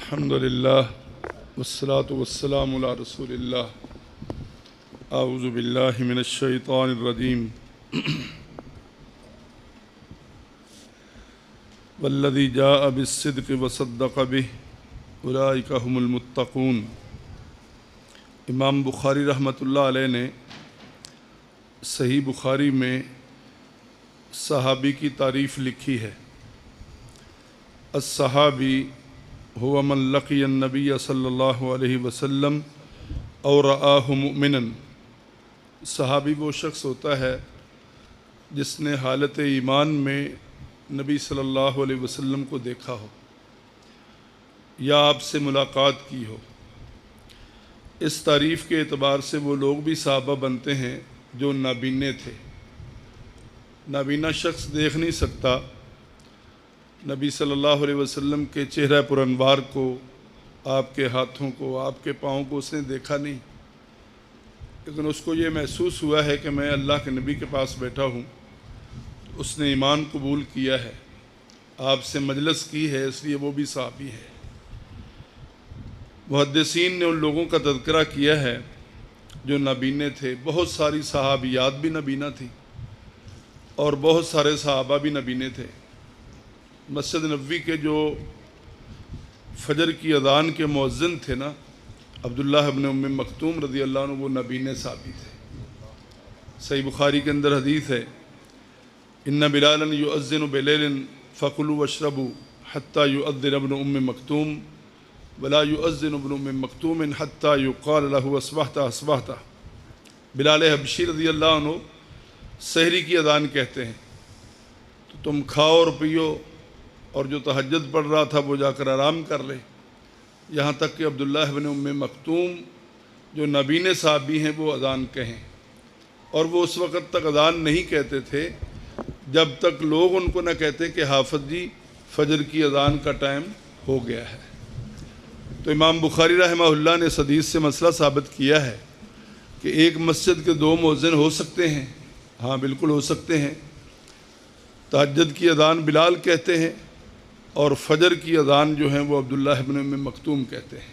الحمدللہ والصلاة والسلام علی رسول اللہ. اعوذ باللہ من الشیطان الرجیم. والذی جاء بالصدق وصدق به اولئک هم المتقون. امام بخاری رحمۃ اللہ علیہ نے صحیح بخاری میں صحابی کی تعریف لکھی ہے. الصحابی هو من لقی النبی صلی اللہ علیہ وسلم اور رآہ مؤمنا. صحابی وہ شخص ہوتا ہے جس نے حالت ایمان میں نبی صلی اللہ علیہ وسلم کو دیکھا ہو یا آپ سے ملاقات کی ہو. اس تعریف کے اعتبار سے وہ لوگ بھی صحابہ بنتے ہیں جو نابینے تھے. نابینا شخص دیکھ نہیں سکتا نبی صلی اللہ علیہ وسلم کے چہرہ پر انوار کو، آپ کے ہاتھوں کو، آپ کے پاؤں کو اس نے دیکھا نہیں، لیکن اس کو یہ محسوس ہوا ہے کہ میں اللہ کے نبی کے پاس بیٹھا ہوں. اس نے ایمان قبول کیا ہے، آپ سے مجلس کی ہے، اس لیے وہ بھی صحابی ہے. محدثین نے ان لوگوں کا تذکرہ کیا ہے جو نابینے تھے. بہت ساری صحابیات بھی نابینا تھیں اور بہت سارے صحابہ بھی نابینے تھے. مسجد نبوی کے جو فجر کی اذان کے مؤذن تھے نا، عبداللہ ابن ام مکتوم رضی اللہ عنہ، وہ نابینے صحابی تھے. صحیح بخاری کے اندر حدیث ہے، ان بلالا یؤذن بلیل فکلوا واشربوا حتی یؤذن ابن ام مکتوم ولا یؤذن ابن ام مکتوم حتی یقال له اصبحت اصبحت. بلال حبشی رضی اللہ عنہ سحری کی اذان کہتے ہیں، تو تم کھاؤ اور پیو، اور جو تہجد پڑھ رہا تھا وہ جا کر آرام کر لے. یہاں تک کہ عبداللہ ابن ام مکتوم جو نابینے صحابی ہیں وہ اذان کہیں، اور وہ اس وقت تک اذان نہیں کہتے تھے جب تک لوگ ان کو نہ کہتے کہ حافظ جی فجر کی اذان کا ٹائم ہو گیا ہے. تو امام بخاری رحمہ اللہ نے اس حدیث سے مسئلہ ثابت کیا ہے کہ ایک مسجد کے دو مؤذن ہو سکتے ہیں. ہاں بالکل ہو سکتے ہیں. تہجد کی اذان بلال کہتے ہیں اور فجر کی اذان جو ہیں وہ عبداللہ ابن ام مکتوم کہتے ہیں.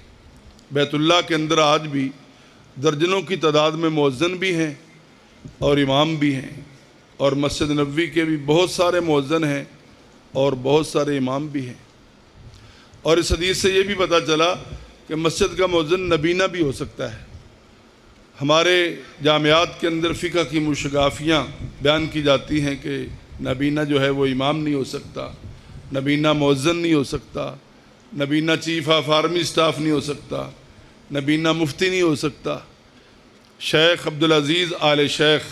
بیت اللہ کے اندر آج بھی درجنوں کی تعداد میں مؤذن بھی ہیں اور امام بھی ہیں، اور مسجد نبوی کے بھی بہت سارے مؤذن ہیں اور بہت سارے امام بھی ہیں. اور اس حدیث سے یہ بھی پتہ چلا کہ مسجد کا مؤذن نبینا بھی ہو سکتا ہے. ہمارے جامعات کے اندر فقہ کی مشگافیاں بیان کی جاتی ہیں کہ نبینا جو ہے وہ امام نہیں ہو سکتا، نبینا مؤذن نہیں ہو سکتا، نبینا چیف آف آرمی سٹاف نہیں ہو سکتا، نبینا مفتی نہیں ہو سکتا. شیخ عبدالعزیز آل شیخ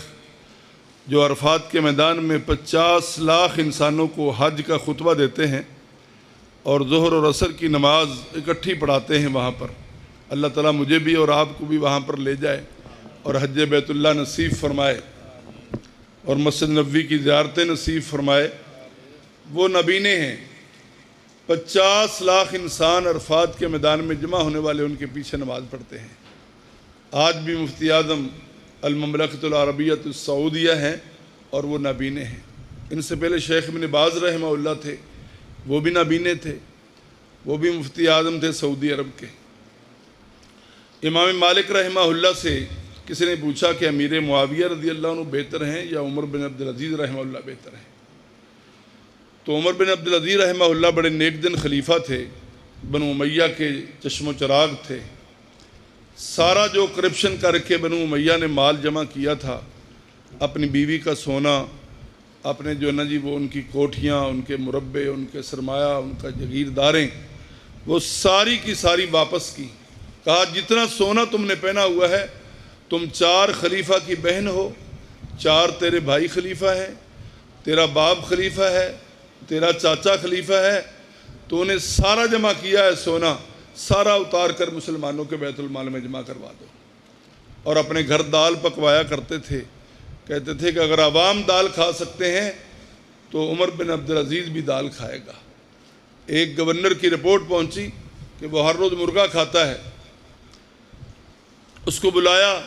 جو عرفات کے میدان میں 50 لاکھ انسانوں کو حج کا خطبہ دیتے ہیں اور ظہر اور عصر کی نماز اکٹھی پڑھاتے ہیں وہاں پر، اللہ تعالیٰ مجھے بھی اور آپ کو بھی وہاں پر لے جائے اور حج بیت اللہ نصیب فرمائے اور مسجد نبوی کی زیارتیں نصیب فرمائے. وہ نبینے ہیں. 50 لاکھ انسان عرفات کے میدان میں جمع ہونے والے ان کے پیچھے نماز پڑھتے ہیں. آج بھی مفتی اعظم المملکۃ العربیۃ السعودیہ ہیں اور وہ نابینے ہیں. ان سے پہلے شیخ ابن باز رحمہ اللہ تھے، وہ بھی نابینے تھے، وہ بھی مفتی اعظم تھے سعودی عرب کے. امام مالک رحمہ اللہ سے کسی نے پوچھا کہ امیر معاویہ رضی اللہ عنہ بہتر ہیں یا عمر بن عبدالعزیز رحمہ اللہ بہتر ہیں؟ تو عمر بن عبدالعزیز رحمہ اللہ بڑے نیک دن خلیفہ تھے، بنو امیہ کے چشم و چراغ تھے. سارا جو کرپشن کر کے بنو امیہ نے مال جمع کیا تھا، اپنی بیوی کا سونا، اپنے جو نا جی وہ ان کی کوٹھیاں، ان کے مربے، ان کے سرمایہ، ان کا جگیرداریں، وہ ساری کی ساری واپس کی. کہا جتنا سونا تم نے پہنا ہوا ہے، تم 4 خلیفہ کی بہن ہو، 4 تیرے بھائی خلیفہ ہیں، تیرا باپ خلیفہ ہے، تیرا چاچا خلیفہ ہے، تو انہیں سارا جمع کیا ہے سونا، سارا اتار کر مسلمانوں کے بیت المال میں جمع کروا دو. اور اپنے گھر دال پکوایا کرتے تھے. کہتے تھے کہ اگر عوام دال کھا سکتے ہیں تو عمر بن عبدالعزیز بھی دال کھائے گا. ایک گورنر کی رپورٹ پہنچی کہ وہ ہر روز مرغا کھاتا ہے. اس کو بلایا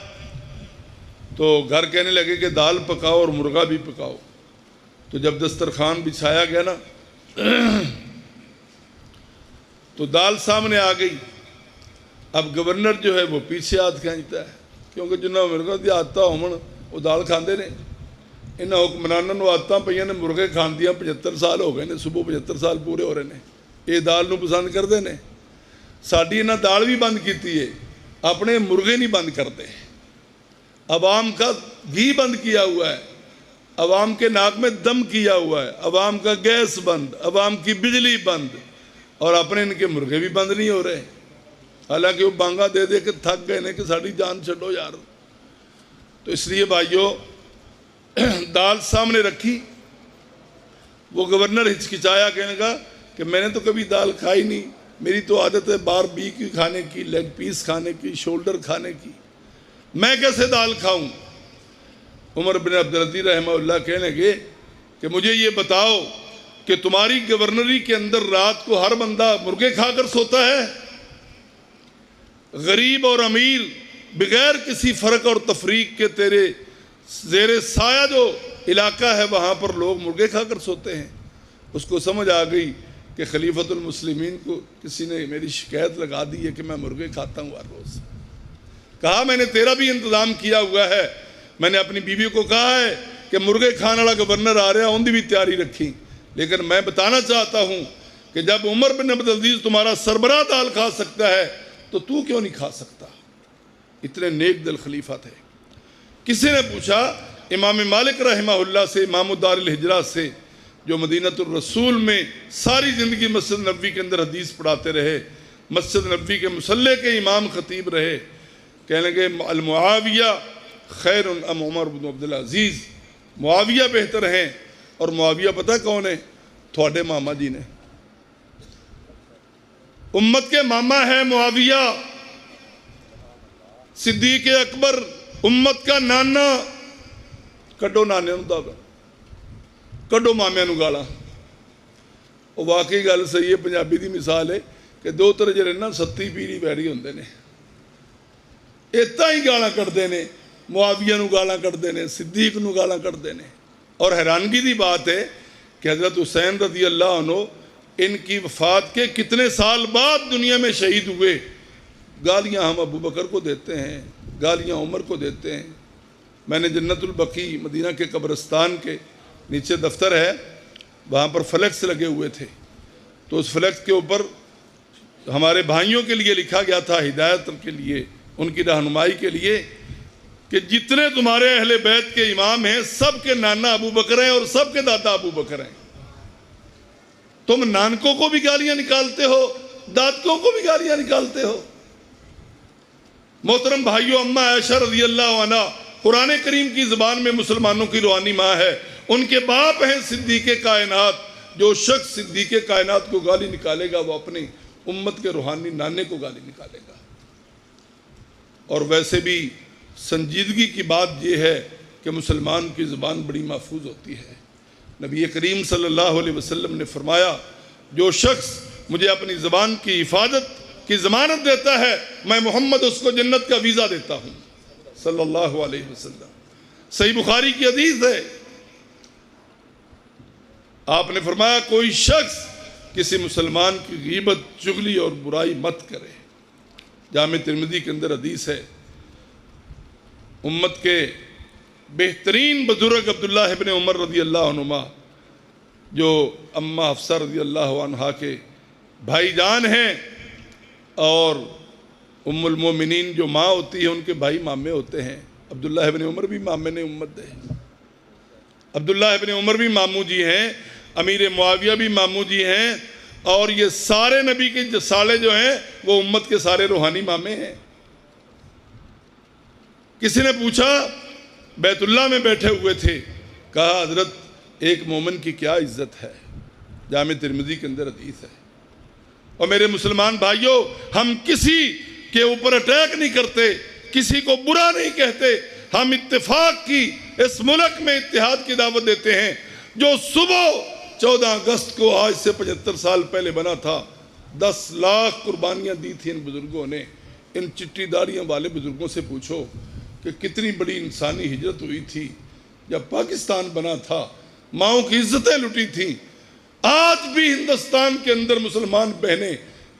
تو گھر کہنے لگے کہ دال پکاؤ اور مرغا بھی پکاؤ. تو جب دسترخوان بچھایا گیا نا تو دال سامنے آ گئی. اب گورنر جو ہے وہ پیچھے ہاتھ کھینچتا ہے کیونکہ جنہوں میرے کو آتا ہومن وہ دال کھاندے نے. انہاں حکمرانوں نو آدتاں پئیاں نے مرغے کھان دیاں 75 سال ہو گئے نے, صبح 75 سال پورے ہو رہے نے, یہ دال نو پسند کرتے ہیں. ساڈی انہاں دال بھی بند کیتی ہے, اپنے مرغے نہیں بند کرتے. عوام کا گھی بند کیا ہوا ہے, عوام کے ناک میں دم کیا ہوا ہے, عوام کا گیس بند, عوام کی بجلی بند, اور اپنے ان کے مرغے بھی بند نہیں ہو رہے. حالانکہ وہ بانگا دے دے کے تھک گئے نے کہ ساڑی جان چھڑو یار. تو اس لیے بھائیو دال سامنے رکھی. وہ گورنر ہچکچایا, کہنے لگا کہ میں نے تو کبھی دال کھائی نہیں, میری تو عادت ہے بار بی کی کھانے کی, لیگ پیس کھانے کی, شولڈر کھانے کی, میں کیسے دال کھاؤں. عمر بن عبدالعزیز رحمہ اللہ کہنے لگے کہ مجھے یہ بتاؤ کہ تمہاری گورنری کے اندر رات کو ہر بندہ مرغے کھا کر سوتا ہے؟ غریب اور امیر بغیر کسی فرق اور تفریق کے تیرے زیر سایہ جو علاقہ ہے وہاں پر لوگ مرغے کھا کر سوتے ہیں. اس کو سمجھ آ گئی کہ خلیفۃ المسلمین کو کسی نے میری شکایت لگا دی ہے کہ میں مرغے کھاتا ہوں ہر روز. کہا میں نے تیرا بھی انتظام کیا ہوا ہے, میں نے اپنی بیوی کو کہا ہے کہ مرغے کھانے والا گورنر آ رہا ہے, ان کی بھی تیاری رکھی. لیکن میں بتانا چاہتا ہوں کہ جب عمر بن عبدالعزیز تمہارا سربراہ دال کھا سکتا ہے تو کیوں نہیں کھا سکتا؟ اتنے نیک دل خلیفہ تھے. کسی نے پوچھا امام مالک رحمہ اللہ سے, امام دار الہجرہ سے, جو مدینۃ الرسول میں ساری زندگی مسجد نبوی کے اندر حدیث پڑھاتے رہے, مسجد نبوی کے مصلی کے امام خطیب رہے, کہنے لگے المعاویہ خیر ام عمر بن عبدالعزیز, معاویہ بہتر ہیں. اور معاویہ پتہ کون ہے؟ تھوڑے ماما جی نے, امت کے ماما ہے معاویہ. صدیق اکبر امت کا نانا. کڈو نانے نو داغا, کڈو مامے نو گالا. وہ واقعی گل صحیح ہے, پنجابی دی مثال ہے کہ دو ترجے نا ستی پیری بیڑی ہوندے نے, اتنا ہی گالاں کردے نے. معاویہ نو گالاں کردے نے, صدیق نو گالاں کردے نے. اور حیرانگی دی بات ہے کہ حضرت حسین رضی اللہ عنہ ان کی وفات کے کتنے سال بعد دنیا میں شہید ہوئے. گالیاں ہم ابو بکر کو دیتے ہیں, گالیاں عمر کو دیتے ہیں. میں نے جنت البقیع مدینہ کے قبرستان کے نیچے دفتر ہے, وہاں پر فلیکس لگے ہوئے تھے. تو اس فلیکس کے اوپر ہمارے بھائیوں کے لیے لکھا گیا تھا, ہدایت کے لیے, ان کی رہنمائی کے لیے, کہ جتنے تمہارے اہل بیت کے امام ہیں سب کے نانا ابو بکر ہیں اور سب کے دادا ابو بکر ہیں. تم نانکوں کو بھی گالیاں نکالتے ہو, دادکوں کو بھی گالیاں نکالتے ہو. محترم بھائیو, اماں عائشہ رضی اللہ عنہ قرآن کریم کی زبان میں مسلمانوں کی روحانی ماں ہے. ان کے باپ ہیں صدیق کائنات. جو شخص صدیق کائنات کو گالی نکالے گا وہ اپنی امت کے روحانی نانے کو گالی نکالے گا. اور ویسے بھی سنجیدگی کی بات یہ ہے کہ مسلمان کی زبان بڑی محفوظ ہوتی ہے. نبی کریم صلی اللہ علیہ وسلم نے فرمایا, جو شخص مجھے اپنی زبان کی حفاظت کی ضمانت دیتا ہے میں محمد اس کو جنت کا ویزا دیتا ہوں صلی اللہ علیہ وسلم. صحیح بخاری کی حدیث ہے, آپ نے فرمایا کوئی شخص کسی مسلمان کی غیبت, چغلی اور برائی مت کرے. جامع ترمذی کے اندر حدیث ہے. امت کے بہترین بزرگ عبداللہ ابن عمر رضی اللہ عنہما, جو اماں حفصہ رضی اللہ عنہا کے بھائی جان ہیں, اور ام المومنین جو ماں ہوتی ہے ان کے بھائی مامے ہوتے ہیں. عبداللہ ابن عمر بھی مامے نے امت ہے. عبداللہ ابن عمر بھی ماموں جی ہیں, امیر معاویہ بھی ماموں جی ہیں, اور یہ سارے نبی کے سالے جو ہیں وہ امت کے سارے روحانی مامے ہیں. کسی نے پوچھا, بیت اللہ میں بیٹھے ہوئے تھے, کہا حضرت ایک مومن کی کیا عزت ہے؟ جامع ترمذی کے اندر حدیث ہے. اور میرے مسلمان بھائیوں, ہم کسی کے اوپر اٹیک نہیں کرتے, کسی کو برا نہیں کہتے, ہم اتفاق کی اس ملک میں اتحاد کی دعوت دیتے ہیں. جو صبح 14 اگست کو آج سے 75 سال پہلے بنا تھا, 10 لاکھ قربانیاں دی تھیں ان بزرگوں نے. ان چٹی داڑیاں والے بزرگوں سے پوچھو کہ کتنی بڑی انسانی ہجرت ہوئی تھی. جب پاکستان بنا تھا ماؤں کی عزتیں لٹی تھیں. آج بھی ہندوستان کے اندر مسلمان بہنیں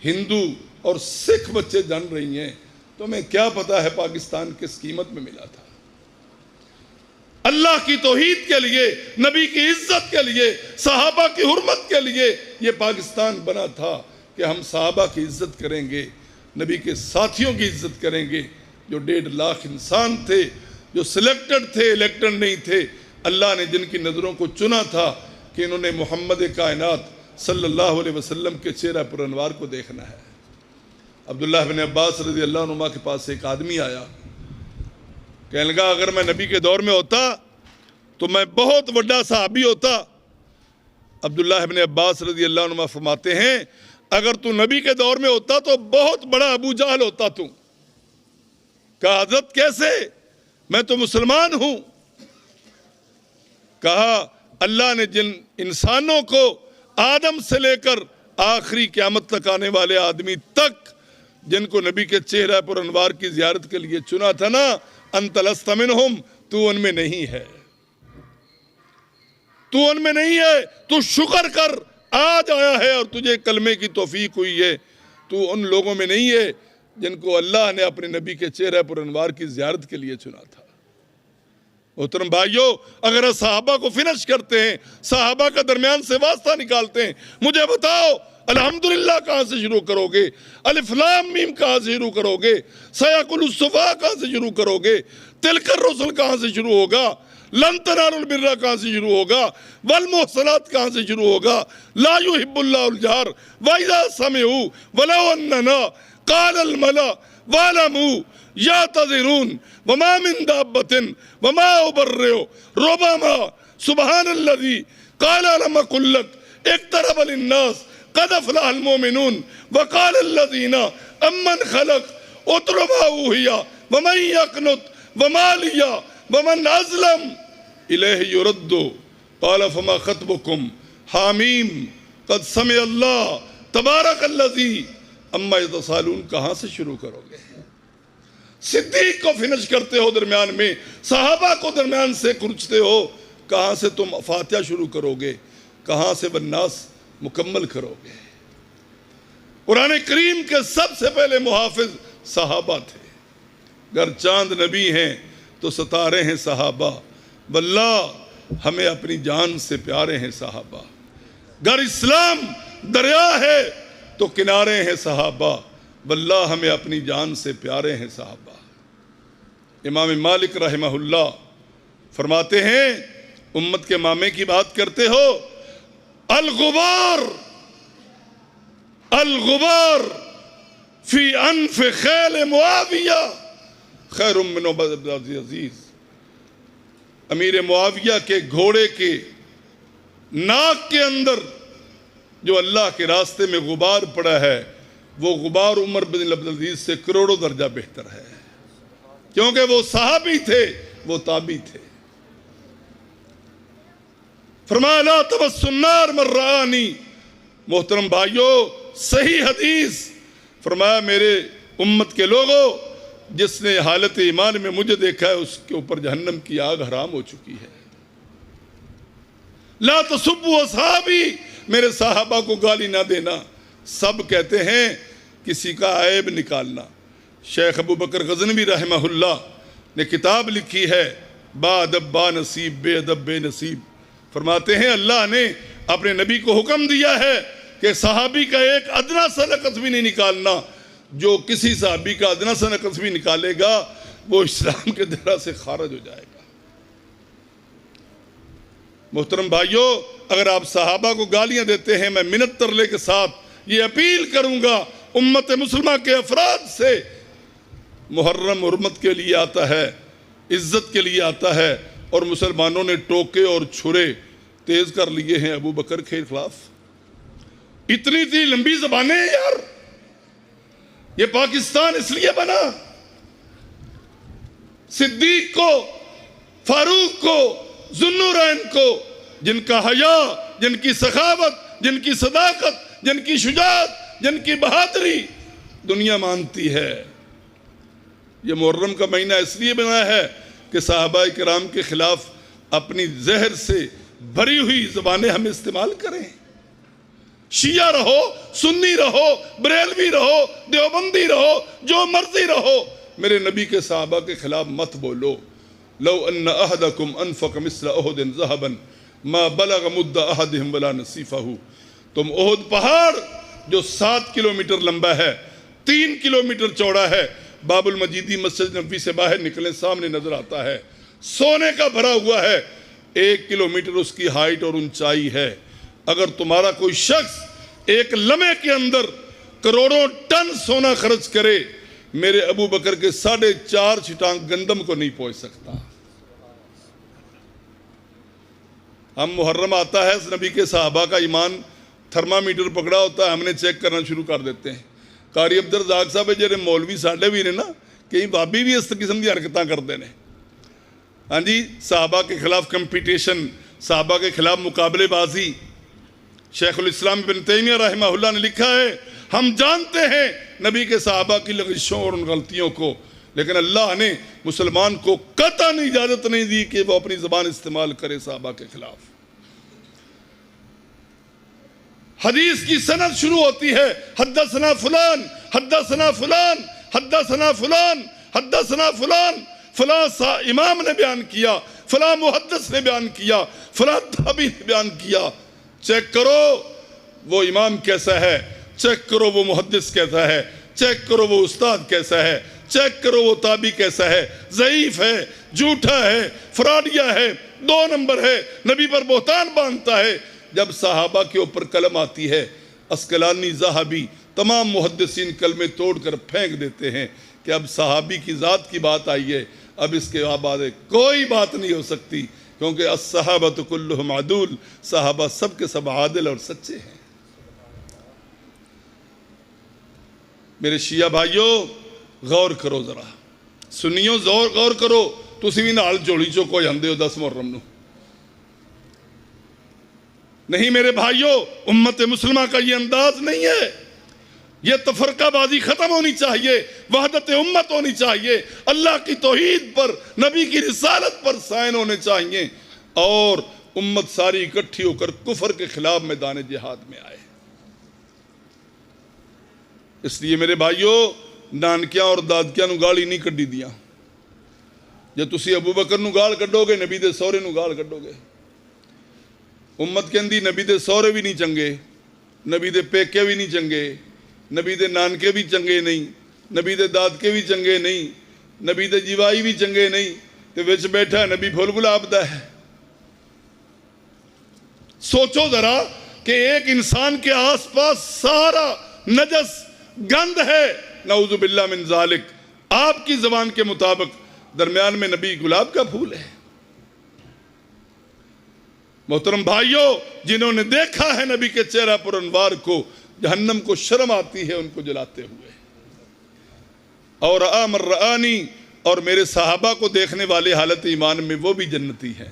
ہندو اور سکھ بچے جان رہی ہیں، تمہیں کیا پتا ہے پاکستان کس قیمت میں ملا تھا؟ اللہ کی توحید کے لیے، نبی کی عزت کے لیے، صحابہ کی حرمت کے لیے یہ پاکستان بنا تھا کہ ہم صحابہ کی عزت کریں گے، نبی کے ساتھیوں کی عزت کریں گے، جو 1.5 لاکھ انسان تھے، جو سلیکٹڈ تھے، الیکٹڈ نہیں تھے، اللہ نے جن کی نظروں کو چنا تھا کہ انہوں نے محمد کائنات صلی اللہ علیہ وسلم کے چہرہ پر انوار کو دیکھنا ہے۔ عبداللہ بن عباس رضی اللہ عنہ کے پاس ایک آدمی آیا، کہنے لگا اگر میں نبی کے دور میں ہوتا تو میں بہت بڑا صحابی ہوتا۔ عبداللہ بن عباس رضی اللہ عنہ فرماتے ہیں اگر تو نبی کے دور میں ہوتا تو بہت بڑا ابو جہل ہوتا تو۔ کہا حضرت کیسے؟ میں تو مسلمان ہوں۔ کہا اللہ نے جن انسانوں کو آدم سے لے کر آخری قیامت تک آنے والے آدمی تک جن کو نبی کے چہرہ پر انوار کی زیارت کے لیے چنا تھا نا، انت لست منہم، تو ان میں نہیں ہے، تو ان میں نہیں ہے، تو شکر کر آج آیا ہے اور تجھے کلمے کی توفیق ہوئی ہے، تو ان لوگوں میں نہیں ہے جن کو اللہ نے اپنے نبی کے چہرہ پر انوار کی زیارت کے لیے چنا تھا۔ محترم بھائیو، اگر صحابہ کو فنش کرتے ہیں، صحابہ کا درمیان سے واسطہ نکالتے ہیں، مجھے بتاؤ الحمدللہ کہاں سے شروع کرو گے؟ الف لام میم کہاں سے شروع کرو گے؟ سیقل الصفا کہاں سے شروع کرو گے؟ تلک الرسل کہاں سے شروع ہوگا؟ لن تنالوا البر کہاں سے شروع ہوگا؟ والمحصنات کہاں سے شروع ہوگا؟ لا يحب اللہ الجہر وَإِذَا سَمِعُوا وَلَوْ أَنَّنَا قَالَ الْمَلَأُ وَاعْلَمُوا يَعْتَذِرُونَ وَمَا مِن دَابَّةٍ وَمَا أُبَرِّئُ رُبَمَا سُبْحَانَ الَّذِي قَالَ أَلَمْ أَقُل لَّكَ اقْتَرَبَ لِلنَّاسِ قَدْ أَفْلَحَ الْمُؤْمِنُونَ وَقَالَ الَّذِينَ أَمَّنْ خَلَقَ اتْلُ مَا أُوحِيَ وَمَن يَقْنُتْ وَمَا لِيَ وَمَنْ أَظْلَمُ إِلَيْهِ يُرَدُّ قَالَ فَمَا خَطْبُكُمْ حامیم قد سمع اللہ تبارک الذی اما یتساءلون کہاں سے شروع کرو گے؟ صدیق کو فنش کرتے ہو درمیان میں، صحابہ کو درمیان سے کھرچتے ہو، کہاں سے تم فاتحہ شروع کرو گے؟ کہاں سے والناس مکمل کرو گے؟ قرآن کریم کے سب سے پہلے محافظ صحابہ تھے۔ گر چاند نبی ہیں تو ستارے ہیں صحابہ، واللہ ہمیں اپنی جان سے پیارے ہیں صحابہ۔ گر اسلام دریا ہے تو کنارے ہیں صحابہ، واللہ ہمیں اپنی جان سے پیارے ہیں صحابہ۔ امام مالک رحمہ اللہ فرماتے ہیں، امت کے مامے کی بات کرتے ہو، الغبار الغبار فی انف خیل معاویہ خیر من عبد العزیز۔ امیر معاویہ کے گھوڑے کے ناک کے اندر جو اللہ کے راستے میں غبار پڑا ہے، وہ غبار عمر بن عبدالعزیز سے کروڑوں درجہ بہتر ہے، کیونکہ وہ صحابی تھے، وہ تابعی تھے۔ فرمایا لا تمس النار من رآنی۔ محترم بھائیو، صحیح حدیث، فرمایا میرے امت کے لوگوں، جس نے حالت ایمان میں مجھے دیکھا ہے اس کے اوپر جہنم کی آگ حرام ہو چکی ہے۔ لا تسبوا اصحابی، میرے صحابہ کو گالی نہ دینا۔ سب کہتے ہیں کسی کا عیب نکالنا۔ شیخ ابو بکر غزنوی رحمہ اللہ نے کتاب لکھی ہے با ادب با نصیب بے ادب بے نصیب۔ فرماتے ہیں اللہ نے اپنے نبی کو حکم دیا ہے کہ صحابی کا ایک ادنا سا نقص بھی نہیں نکالنا۔ جو کسی صحابی کا ادنا سا نقص بھی نکالے گا وہ اسلام کے دائرہ سے خارج ہو جائے گا۔ محترم بھائیو، اگر آپ صحابہ کو گالیاں دیتے ہیں، میں منت ترلے کے ساتھ یہ اپیل کروں گا امت مسلمہ کے افراد سے، محرم حرمت کے لیے آتا ہے، عزت کے لیے آتا ہے، اور مسلمانوں نے ٹوکے اور چھرے تیز کر لیے ہیں ابو بکر کے خلاف۔ اتنی تھی لمبی زبانیں یار، یہ پاکستان اس لیے بنا۔ صدیق کو، فاروق کو، ذوالنورین کو، جن کا حیا، جن کی سخاوت، جن کی صداقت، جن کی شجاعت، جن کی بہادری دنیا مانتی ہے۔ یہ محرم کا مہینہ اس لیے بنا ہے کہ صحابہ کرام کے خلاف اپنی زہر سے بھری ہوئی زبانیں ہم استعمال کریں۔ شیعہ رہو، سنی رہو، بریلوی رہو، دیوبندی رہو، جو مرضی رہو، میرے نبی کے صحابہ کے خلاف مت بولو۔ لو ان احدکم انفق مثل احد ذهبا ما بلغ مد احدهم ولا نصیفہ۔ تم احد پہاڑ جو 7 کلومیٹر لمبا ہے، 3 کلومیٹر چوڑا ہے، باب المجیدی مسجد نبوی سے باہر نکلے سامنے نظر آتا ہے، سونے کا بھرا ہوا ہے، 1 کلومیٹر اس کی ہائٹ اور اونچائی ہے۔ اگر تمہارا کوئی شخص ایک لمحے کے اندر کروڑوں ٹن سونا خرچ کرے، میرے ابو بکر کے 4.5 چھٹانگ گندم کو نہیں پہنچ سکتا۔ ہم محرم آتا ہے، نبی کے صحابہ کا ایمان تھرمامیٹر پکڑا ہوتا ہے، ہم نے چیک کرنا شروع کر دیتے ہیں۔ قاری عبدالرزاق صاحب جڑے مولوی ساڈے بھی نے نا، کئی بابی بھی اس قسم کی حرکتاں کرتے ہیں۔ ہاں جی، صحابہ کے خلاف کمپٹیشن، صحابہ کے خلاف مقابلے بازی۔ شیخ الاسلام ابن تیمیہ رحمہ اللہ نے لکھا ہے، ہم جانتے ہیں نبی کے صحابہ کی لغزشوں اور ان غلطیوں کو، لیکن اللہ نے مسلمان کو قطعاً اجازت نہیں دی کہ وہ اپنی زبان استعمال کرے صحابہ کے خلاف۔ حدیث کی سند شروع ہوتی ہے، حدثنا فلان، حدثنا فلان، حدثنا فلان، حدثنا فلان، فلاں امام نے بیان کیا، فلاں محدث نے بیان کیا، فلاں تابعی نے بیان کیا۔ چیک کرو وہ امام کیسا ہے، چیک کرو وہ محدث کیسا ہے، چیک کرو وہ استاد کیسا ہے، چیک کرو وہ تابعی کیسا ہے، ضعیف ہے، جھوٹا ہے، فراڈیا ہے، 2 نمبر ہے، نبی پر بہتان باندھتا ہے۔ جب صحابہ کے اوپر کلم آتی ہے، اسقلانی، ذہبی، تمام محدثین کلمے توڑ کر پھینک دیتے ہیں کہ اب صحابی کی ذات کی بات آئی ہے، اب اس کے بعد کوئی بات نہیں ہو سکتی، کیونکہ الصحابۃ کلہم عدول، صحابہ سب کے سب عادل اور سچے ہیں۔ میرے شیعہ بھائیوں، غور کرو ذرا، سنیوں غور کرو، تسی بھی نال جوڑی چوکو جاندے ہو 10 محرم نو۔ نہیں میرے بھائیوں، امت مسلمہ کا یہ انداز نہیں ہے۔ یہ تفرقہ بازی ختم ہونی چاہیے، وحدت امت ہونی چاہیے، اللہ کی توحید پر، نبی کی رسالت پر سائن ہونے چاہیے، اور امت ساری اکٹھی ہو کر کفر کے خلاف میدان جہاد میں آئے۔ اس لیے میرے بھائیوں، نانکیاں اور دادکیاں نو گالی نہیں کڈی دیاں۔ جب تسی ابو بکر نو گال کڈو گے، نبی دے سورے نو گال کڈو گے۔ امت کہندی نبی دے سورے بھی نہیں چنگے، نبی دے پیکے بھی نہیں چنگے، نبی دے نانکے بھی چنگے نہیں، نبی دے دادکے بھی چنگے نہیں، نبی دے جیوائی بھی چنگے نہیں، تے وچ بیٹھا نبی پھول گلاب دا ہے۔ سوچو ذرا کہ ایک انسان کے آس پاس سارا نجس گند ہے، نعوذ باللہ من ذالک، آپ کی زبان کے مطابق درمیان میں نبی گلاب کا پھول ہے۔ محترم بھائیوں، جنہوں نے دیکھا ہے نبی کے چہرہ پر انوار کو، جہنم کو شرم آتی ہے ان کو جلاتے ہوئے۔ اور آمر رآنی، اور میرے صحابہ کو دیکھنے والے حالت ایمان میں وہ بھی جنتی ہیں۔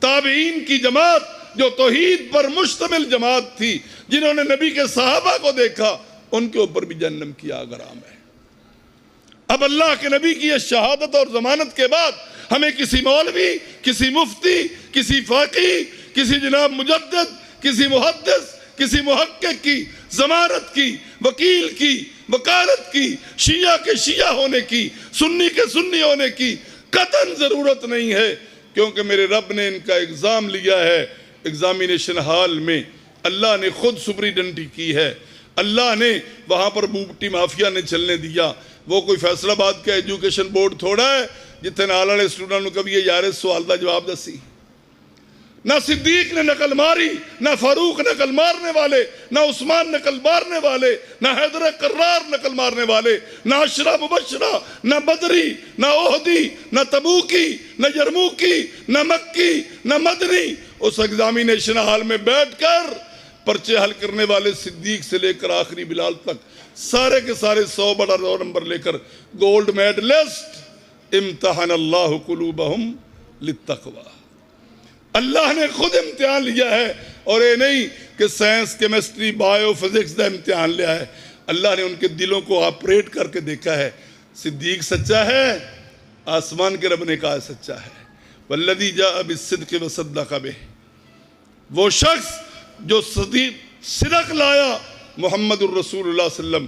تابعین کی جماعت جو توحید پر مشتمل جماعت تھی، جنہوں نے نبی کے صحابہ کو دیکھا، ان کے اوپر بھی جہنم کی آگ حرام ہے۔ اب اللہ کے نبی کی یہ شہادت اور ضمانت کے بعد ہمیں کسی مولوی، کسی مفتی، کسی فقیہ، کسی جناب مجدد، کسی محدث، کسی محقق کی ضمانت کی، وکیل کی، وکالت کی، شیعہ کے شیعہ ہونے کی، سنی کے سنی ہونے کی قطعاً ضرورت نہیں ہے، کیونکہ میرے رب نے ان کا ایگزام لیا ہے۔ ایگزامینیشن ہال میں اللہ نے خود سپریڈنٹی کی ہے، اللہ نے وہاں پر بوٹی مافیا نے چلنے دیا۔ وہ کوئی فیصل آباد کا ایجوکیشن بورڈ تھوڑا ہے جتنے نال والے اسٹوڈنٹ نو کبھی یہ یار سوال دا جواب دسی۔ نہ صدیق نے نقل ماری، نہ فاروق نقل مارنے والے، نہ عثمان نقل مارنے والے، نہ حیدر قرار نقل مارنے والے، نہ عشرہ مبشرہ، نہ بدری، نہ احدی، نہ تبوکی، نہ یرموکی، نہ مکی، نہ مدنی۔ اس ایگزامینیشن ہال میں بیٹھ کر پرچے حل کرنے والے صدیق سے لے کر آخری بلال تک سارے کے سارے 100 بڑا نمبر لے کر گولڈ میڈلسٹ۔ امتحان اللہ قلوبہم للتقوی، اللہ نے خود امتحان لیا ہے، اور یہ نہیں کہ سائنس، کیمسٹری، بایو فزکس دا امتحان لیا ہے، اللہ نے ان کے دلوں کو آپریٹ کر کے دیکھا ہے۔ صدیق سچا ہے، آسمان کے رب نے کہا سچا ہے۔ والذی جاء بالصدق وصدق بہ، وہ شخص جو صدق لایا محمد الرسول اللہ صلی اللہ علیہ وسلم.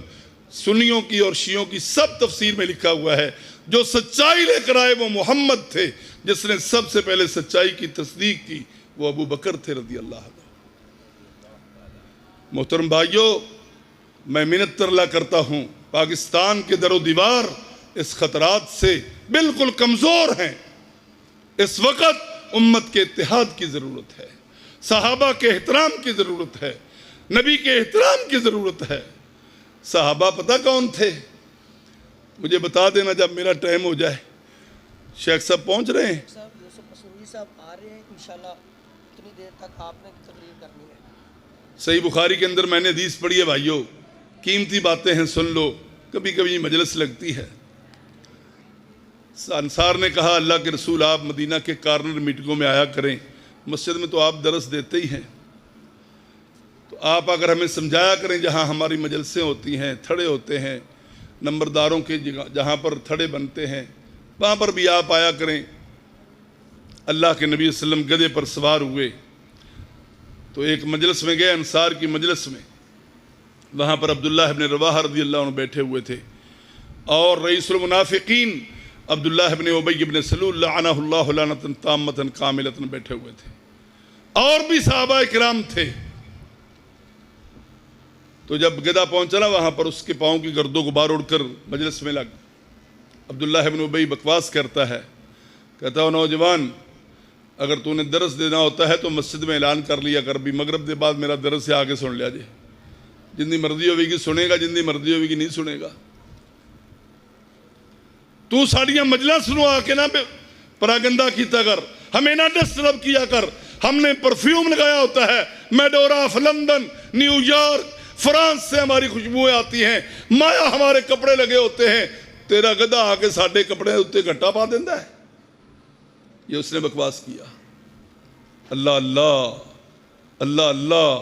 سنیوں کی اور شیعوں کی سب تفسیر میں لکھا ہوا ہے جو سچائی لے کر آئے وہ محمد تھے. جس نے سب سے پہلے سچائی کی تصدیق کی وہ ابو بکر تھے رضی اللہ عنہ. محترم بھائیوں، میں منت ترلا کرتا ہوں، پاکستان کے در و دیوار اس خطرات سے بالکل کمزور ہیں. اس وقت امت کے اتحاد کی ضرورت ہے، صحابہ کے احترام کی ضرورت ہے، نبی کے احترام کی ضرورت ہے. صحابہ پتہ کون تھے؟ مجھے بتا دینا جب میرا ٹائم ہو جائے. شیخ صاحب پہنچ رہے ہیں؟ صاحب یوسف مسعودی صاحب آ رہے ہیں انشاءاللہ. اتنی دیر تک آپ نے تقریر کرنی ہے. صحیح بخاری کے اندر میں نے حدیث پڑھی ہے بھائیو، قیمتی باتیں ہیں، سن لو. کبھی کبھی مجلس لگتی ہے. انصار نے کہا اللہ کے رسول آپ مدینہ کے کارنر میٹنگوں میں آیا کریں، مسجد میں تو آپ درس دیتے ہی ہیں، تو آپ اگر ہمیں سمجھایا کریں جہاں ہماری مجلسیں ہوتی ہیں، تھڑے ہوتے ہیں، نمبرداروں کے جہاں پر تھڑے بنتے ہیں وہاں پر بھی آپ آیا کریں. اللہ کے نبی صلی اللہ علیہ وسلم گدھے پر سوار ہوئے تو ایک مجلس میں گئے، انصار کی مجلس میں. وہاں پر عبداللہ ابن رواحہ رضی اللہ عنہ بیٹھے ہوئے تھے اور رئیس المنافقین عبداللہ ابن ابی ابن سلول لعنہ اللہ لعنۃ تامۃ کاملۃ بیٹھے ہوئے تھے، اور بھی صحابہ کرام تھے. تو جب گدھا پہنچا نا وہاں پر اس کے پاؤں کی گرد و غبار اڑ کر مجلس میں لگ. عبداللہ ابن ابی بکواس کرتا ہے، کہتا ہے نوجوان اگر تو نے درس دینا ہوتا ہے تو مسجد میں اعلان کر لیا کر، بھی مغرب کے بعد میرا درس سے آگے سن لیا جائے. جن دی مرضی ہوئے گی سنے گا، جن دی مرضی ہوئے گی نہیں سنے گا. تو ساڑیاں مجلس سنو آ کے نہ پراگندہ کیتا کر، ہمیں نہ ڈسٹرب کیا کر. ہم نے پرفیوم لگایا ہوتا ہے، Medora of London, New York, France سے ہماری خوشبوئیں آتی ہیں، مایا ہمارے کپڑے لگے ہوتے ہیں. تیرا گدھا آ کے ساڑھے کپڑے اتنے گھٹا پا دیندہ ہے. یہ اس نے بکواس کیا. اللہ اللہ اللہ اللہ.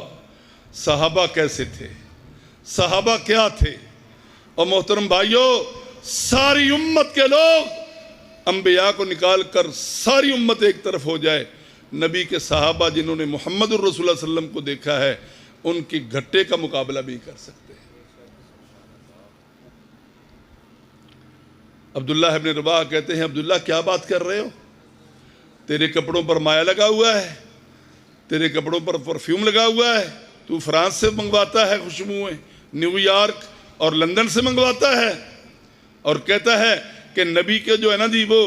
صحابہ کیسے تھے؟ صحابہ کیا تھے؟ اور محترم بھائیوں، ساری امت کے لوگ انبیاء کو نکال کر ساری امت ایک طرف ہو جائے، نبی کے صحابہ جنہوں نے محمد الرسول صلی اللہ علیہ وسلم کو دیکھا ہے ان کی گھٹے کا مقابلہ بھی کر سکتے. عبداللہ ابن رواحہ کہتے ہیں عبداللہ کیا بات کر رہے ہو؟ تیرے کپڑوں پر مایا لگا ہوا ہے، تیرے کپڑوں پر پرفیوم لگا ہوا ہے، تو فرانس سے منگواتا ہے خوشبوئیں، نیو یارک اور لندن سے منگواتا ہے، اور کہتا ہے کہ نبی کے جو ہے نا جی وہ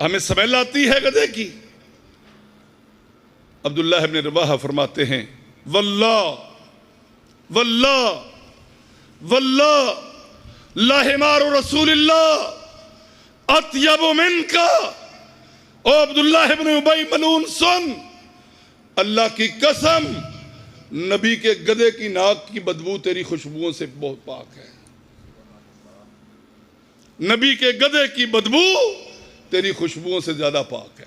ہمیں سمیل آتی ہے گدھے کی. عبداللہ ابن رواحہ فرماتے ہیں واللہ واللہ واللہ لحمار رسول اللہ اطیب منکا. او عبداللہ ابن ابی ملعون سن، اللہ کی قسم نبی کے گدھے کی ناک کی بدبو تیری خوشبوؤں سے بہت پاک ہے. نبی کے گدھے کی بدبو تیری خوشبوؤں سے زیادہ پاک ہے.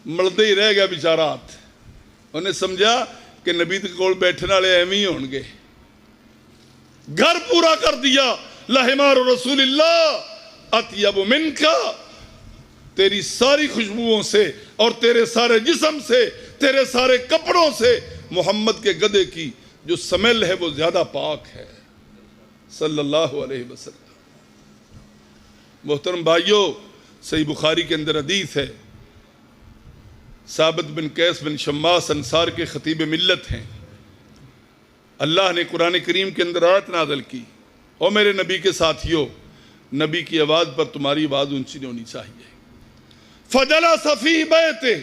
ملتے ہی رہ گیا بیچارات. انہیں سمجھا کہ نبی کے کول بیٹھنے والے ایویں ہی ہون گے. گھر پورا کر دیا. لحمار رسول اللہ اطیب منکا. تیری ساری خوشبوؤں سے اور تیرے سارے جسم سے، تیرے سارے کپڑوں سے محمد کے گدھے کی جو سمیل ہے وہ زیادہ پاک ہے صلی اللہ علیہ وسلم. محترم بھائیوں، صحیح بخاری کے اندر حدیث ہے، ثابت بن قیس بن شماس انصار کے خطیب ملت ہیں. اللہ نے قرآن کریم کے اندر آیت نازل کی، او میرے نبی کے ساتھیوں، نبی کی آواز پر تمہاری آواز اونچی نہیں ہونی چاہیے. فجلس فی بیتہ،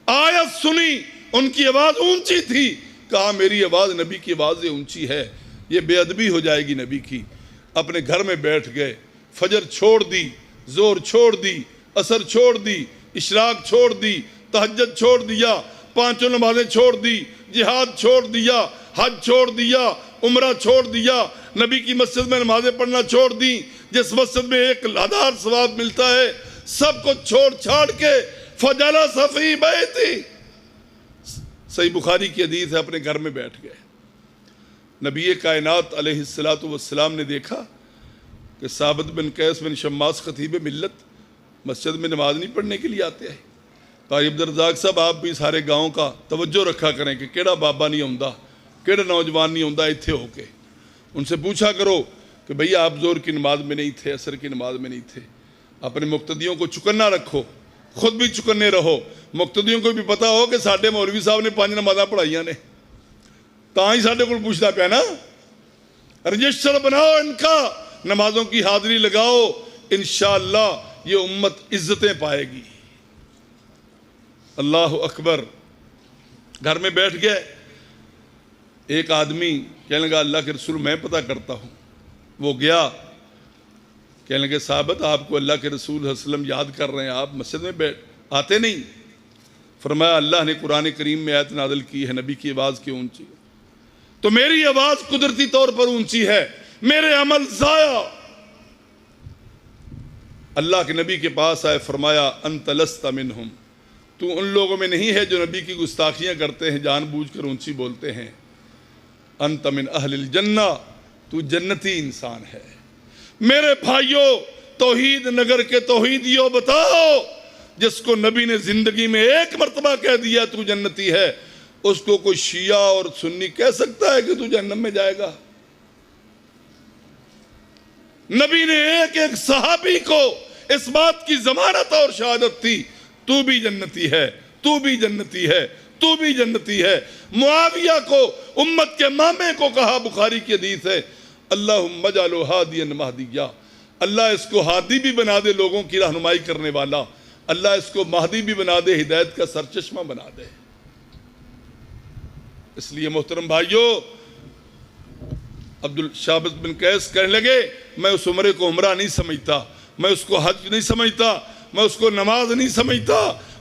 آیت سنی، ان کی آواز اونچی تھی، کہا میری آواز نبی کی آواز سے اونچی ہے، یہ بے ادبی ہو جائے گی نبی کی. اپنے گھر میں بیٹھ گئے. فجر چھوڑ دی، زور چھوڑ دی، عصر چھوڑ دی، اشراق چھوڑ دی، تہجد چھوڑ دیا، پانچوں نمازیں چھوڑ دی، جہاد چھوڑ دیا، حج چھوڑ دیا، عمرہ چھوڑ دیا، نبی کی مسجد میں نمازیں پڑھنا چھوڑ دی جس مسجد میں 1000 ثواب ملتا ہے، سب کو چھوڑ چھاڑ کے فجلس فی بیتہ. صحیح بخاری کی حدیث ہے، اپنے گھر میں بیٹھ گئے. نبی کائنات علیہ السلام نے دیکھا کہ ثابت بن قیس بن شماس خطیب ملت مسجد میں نماز نہیں پڑھنے کے لیے آتے ہیں. بھائی عبدالرزاق صاحب آپ بھی سارے گاؤں کا توجہ رکھا کریں کہ کیڑا بابا نہیں آتا، کیڑا نوجوان نہیں آتا اتھے ہو کے، ان سے پوچھا کرو کہ بھئی آپ زور کی نماز میں نہیں تھے، عصر کی نماز میں نہیں تھے۔ اپنے مقتدیوں کو چکنا رکھو، خود بھی چکنے رہو، مقتدیوں کو بھی پتا ہو کہ ساڈے مولوی صاحب نے 5 نمازاں پڑھائیاں نے، تاں ہی ساڈے کو پوچھتا پیا نا۔ رجسٹر بناؤ ان کا، نمازوں کی حاضری لگاؤ، انشاءاللہ یہ امت عزتیں پائے گی۔ اللہ اکبر۔ گھر میں بیٹھ گئے، ایک آدمی کہنے لگا اللہ کے رسول میں پتہ کرتا ہوں۔ وہ گیا، کہنے لگے ثابت آپ کو اللہ کے رسول صلی اللہ علیہ وسلم یاد کر رہے ہیں، آپ مسجد میں آتے نہیں؟ فرمایا اللہ نے قرآن کریم میں آیت نازل کی ہے نبی کی آواز کیوں اونچی ہے؟ تو میری آواز قدرتی طور پر اونچی ہے، میرے عمل ضائع۔ اللہ کے نبی کے پاس آئے، فرمایا انت لست منہم، تو ان لوگوں میں نہیں ہے جو نبی کی گستاخیاں کرتے ہیں، جان بوجھ کر اونچی بولتے ہیں۔ انت من اہل الجنہ، تو جنتی انسان ہے۔ میرے بھائیوں، توحید نگر کے توحیدیوں بتاؤ، جس کو نبی نے زندگی میں ایک مرتبہ کہہ دیا تو جنتی ہے، اس کو کوئی شیعہ اور سنی کہہ سکتا ہے کہ تو جہنم میں جائے گا؟ نبی نے ایک ایک صحابی کو اس بات کی ضمانت اور شہادت تھی، تو بھی جنتی ہے، تو بھی جنتی ہے، تو بھی جنتی ہے۔ معاویہ کو، امت کے مامے کو کہا، بخاری کی حدیث ہے، اللہم اجعلہ ہادیا مہدیہ، اللہ اس کو ہادی بھی بنا دے، لوگوں کی رہنمائی کرنے والا، اللہ اس کو مہدی بھی بنا دے، ہدایت کا سرچشمہ بنا دے۔ اس لیے محترم بھائیوں، عبدالشابت بن قیس کہنے لگے میں اس عمرے کو عمرہ نہیں سمجھتا، میں اس کو حج نہیں سمجھتا، میں اس کو نماز نہیں سمجھتا،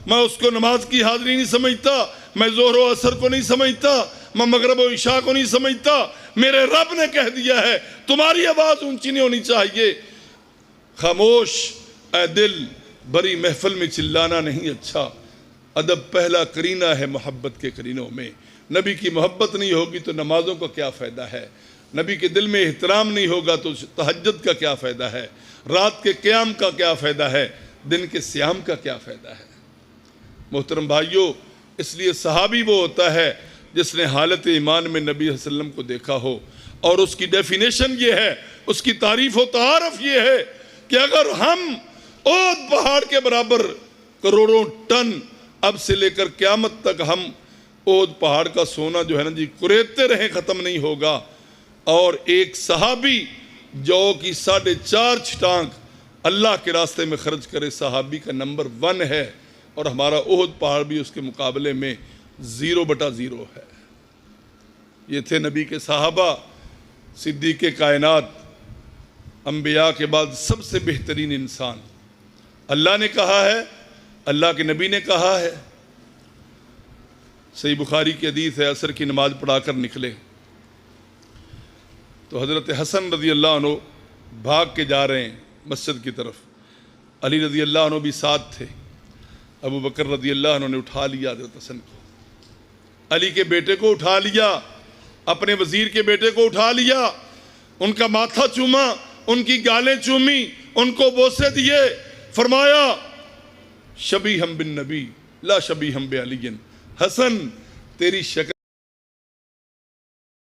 میں اس کو نماز کی حاضری نہیں سمجھتا، میں ظہر و عصر کو نہیں سمجھتا، میں مغرب و عشاء کو نہیں سمجھتا، میرے رب نے کہہ دیا ہے تمہاری آواز اونچی نہیں ہونی چاہیے۔ خاموش اے دل، بڑی محفل میں چلانا نہیں اچھا۔ ادب پہلا کرینہ ہے محبت کے کرینوں میں۔ نبی کی محبت نہیں ہوگی تو نمازوں کا کیا فائدہ ہے؟ نبی کے دل میں احترام نہیں ہوگا تو تہجد کا کیا فائدہ ہے؟ رات کے قیام کا کیا فائدہ ہے؟ دن کے صیام کا کیا فائدہ ہے؟ محترم بھائیوں، اس لیے صحابی وہ ہوتا ہے جس نے حالت ایمان میں نبی صلی اللہ علیہ وسلم کو دیکھا ہو، اور اس کی ڈیفینیشن یہ ہے، اس کی تعریف و تعارف یہ ہے کہ اگر ہم احد پہاڑ کے برابر کروڑوں ٹن اب سے لے کر قیامت تک ہم احد پہاڑ کا سونا جو ہے نا جی کریدتے رہیں، ختم نہیں ہوگا، اور ایک صحابی جو کی 4.5 چھٹانک اللہ کے راستے میں خرچ کرے، صحابی کا نمبر 1 ہے، اور ہمارا احد پہاڑ بھی اس کے مقابلے میں 0/0 ہے۔ یہ تھے نبی کے صحابہ، صدیق کائنات، انبیاء کے بعد سب سے بہترین انسان۔ اللہ نے کہا ہے، اللہ کے نبی نے کہا ہے، صحیح بخاری کی حدیث ہے، عصر کی نماز پڑھا کر نکلے تو حضرت حسن رضی اللہ عنہ بھاگ کے جا رہے ہیں مسجد کی طرف، علی رضی اللہ عنہ بھی ساتھ تھے، ابو بکر رضی اللہ عنہ نے اٹھا لیا حضرت حسن کو، علی کے بیٹے کو اٹھا لیا، اپنے وزیر کے بیٹے کو اٹھا لیا، ان کا ماتھا چوما، ان کی گالیں چومی، ان کو بوسے دیے، فرمایا شبیہم بن نبی لا شبیہم بعلی، حسن تیری شکل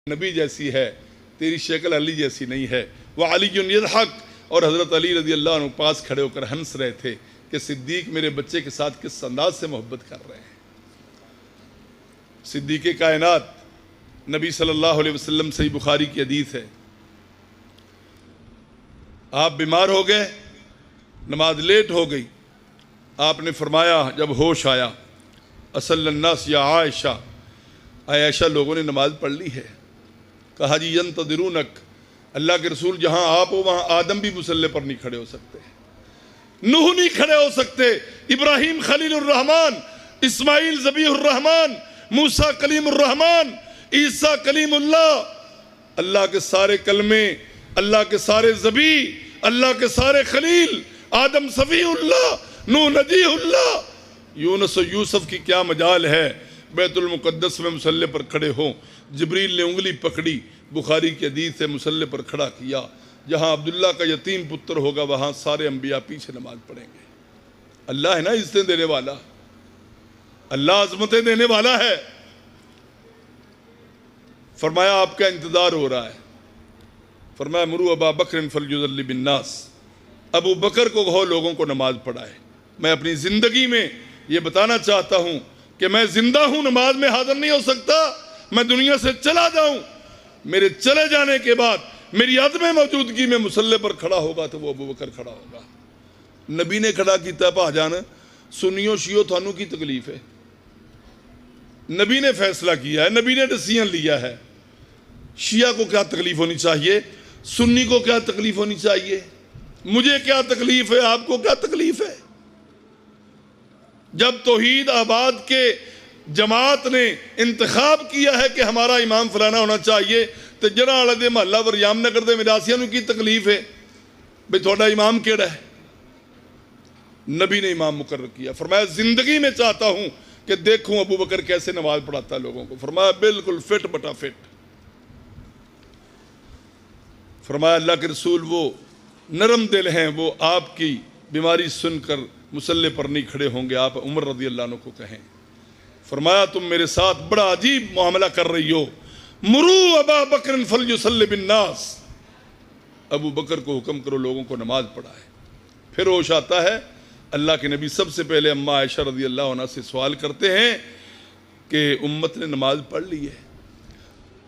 نبی جیسی ہے، تیری شکل علی جیسی نہیں ہے۔ وعلی یضحک، اور حضرت علی رضی اللہ عنہ پاس کھڑے ہو کر ہنس رہے تھے کہ صدیق میرے بچے کے ساتھ کس انداز سے محبت کر رہے ہیں۔ صدیق کائنات نبی صلی اللہ علیہ وسلم، صحیح بخاری کی حدیث ہے، آپ بیمار ہو گئے، نماز لیٹ ہو گئی، آپ نے فرمایا جب ہوش آیا، اصل الناس یا عائشہ، عائشہ لوگوں نے نماز پڑھ لی ہے؟ کہا جی ینتظرونک، اللہ کے رسول جہاں آپ ہو وہاں آدم بھی مصلی پر نہیں کھڑے ہو سکتے، نوح نہیں کھڑے ہو سکتے، ابراہیم خلیل الرحمن، اسماعیل ذبیح الرحمن، موسیٰ کلیم الرحمن، عیسیٰ کلیم اللہ، اللہ کے سارے کلمے، اللہ کے سارے ذبیح، اللہ کے سارے خلیل، آدم صفی اللہ، نوح نجیح اللہ، یونس و یوسف کی کیا مجال ہے بیت المقدس میں مصلی پر کھڑے ہوں؟ جبریل نے انگلی پکڑی، بخاری کی حدیث سے مصلی پر کھڑا کیا، جہاں عبداللہ کا یتیم پتر ہوگا وہاں سارے انبیاء پیچھے نماز پڑھیں گے۔ اللہ ہے نا عزتیں دینے والا، اللہ عظمتیں دینے والا ہے. فرمایا آپ کا انتظار ہو رہا ہے. فرمایا مرو ابا بکر فلیصلی بالناس، ابو بکر کو کہو لوگوں کو نماز پڑھائے. میں اپنی زندگی میں یہ بتانا چاہتا ہوں کہ میں زندہ ہوں، نماز میں حاضر نہیں ہو سکتا. میں دنیا سے چلا جاؤں، میرے چلے جانے کے بعد میری عدم موجودگی میں مصلی پر کھڑا ہوگا تو وہ ابو بکر کھڑا ہوگا. نبی نے کھڑا کیتا ہے. بھا جان سنیو شیو تھانوں کی تکلیف ہے، نبی نے فیصلہ کیا ہے، نبی نے ڈیسیژن لیا ہے. شیعہ کو کیا تکلیف ہونی چاہیے؟ سنی کو کیا تکلیف ہونی چاہیے؟ مجھے کیا تکلیف ہے؟ آپ کو کیا تکلیف ہے؟ جب توحید آباد کے جماعت نے انتخاب کیا ہے کہ ہمارا امام فلانا ہونا چاہیے تو جڑا والے دے محلہ وریام نگر دے میراسیاں نو کی تکلیف ہے بھئی تھوڑا امام کیڑا ہے؟ نبی نے امام مقرر کیا. فرمایا زندگی میں چاہتا ہوں کہ دیکھوں ابو بکر کیسے نماز پڑھاتا ہے لوگوں کو. فرمایا بالکل فٹ بٹا فٹ. فرمایا اللہ کے رسول وہ نرم دل ہیں، وہ آپ کی بیماری سن کر مصلی پر نہیں کھڑے ہوں گے. آپ عمر رضی اللہ عنہ کو کہیں. فرمایا تم میرے ساتھ بڑا عجیب معاملہ کر رہی ہو. مرو ابا بکر فلیصلی بالناس، ابو بکر کو حکم کرو لوگوں کو نماز پڑھائے. پھر ہوش آتا ہے. اللہ کے نبی سب سے پہلے اماں عائشہ رضی اللہ عنہ سے سوال کرتے ہیں کہ امت نے نماز پڑھ لی ہے.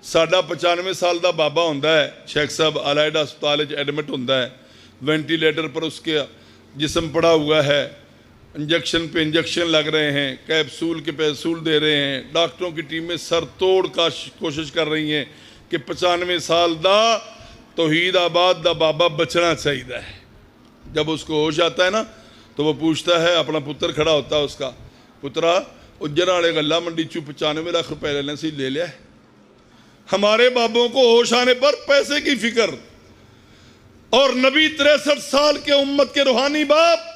ساڈا 95 سال دا بابا ہوندا ہے، شیخ صاحب الائیڈا ہسپتال وچ ایڈمٹ ہوندا ہے، وینٹیلیٹر پر اس کے جسم پڑا ہوا ہے، انجیکشن پہ انجیکشن لگ رہے ہیں، کیپسول کے پیپسول دے رہے ہیں. ڈاکٹروں کی ٹیمیں سر توڑ کا کوشش کر رہی ہیں کہ 95 سال دا توحید آباد دا بابا بچنا چاہیے ہے. جب اس کو ہوش آتا ہے نا تو وہ پوچھتا ہے، اپنا پتر کھڑا ہوتا ہے اس کا، پترا اجر والے گلہ منڈی چو 95 لاکھ روپے لینے سے لے لیا ہے. ہمارے بابوں کو ہوش آنے پر پیسے کی فکر، اور نبی 63 سال کے امت کے روحانی باپ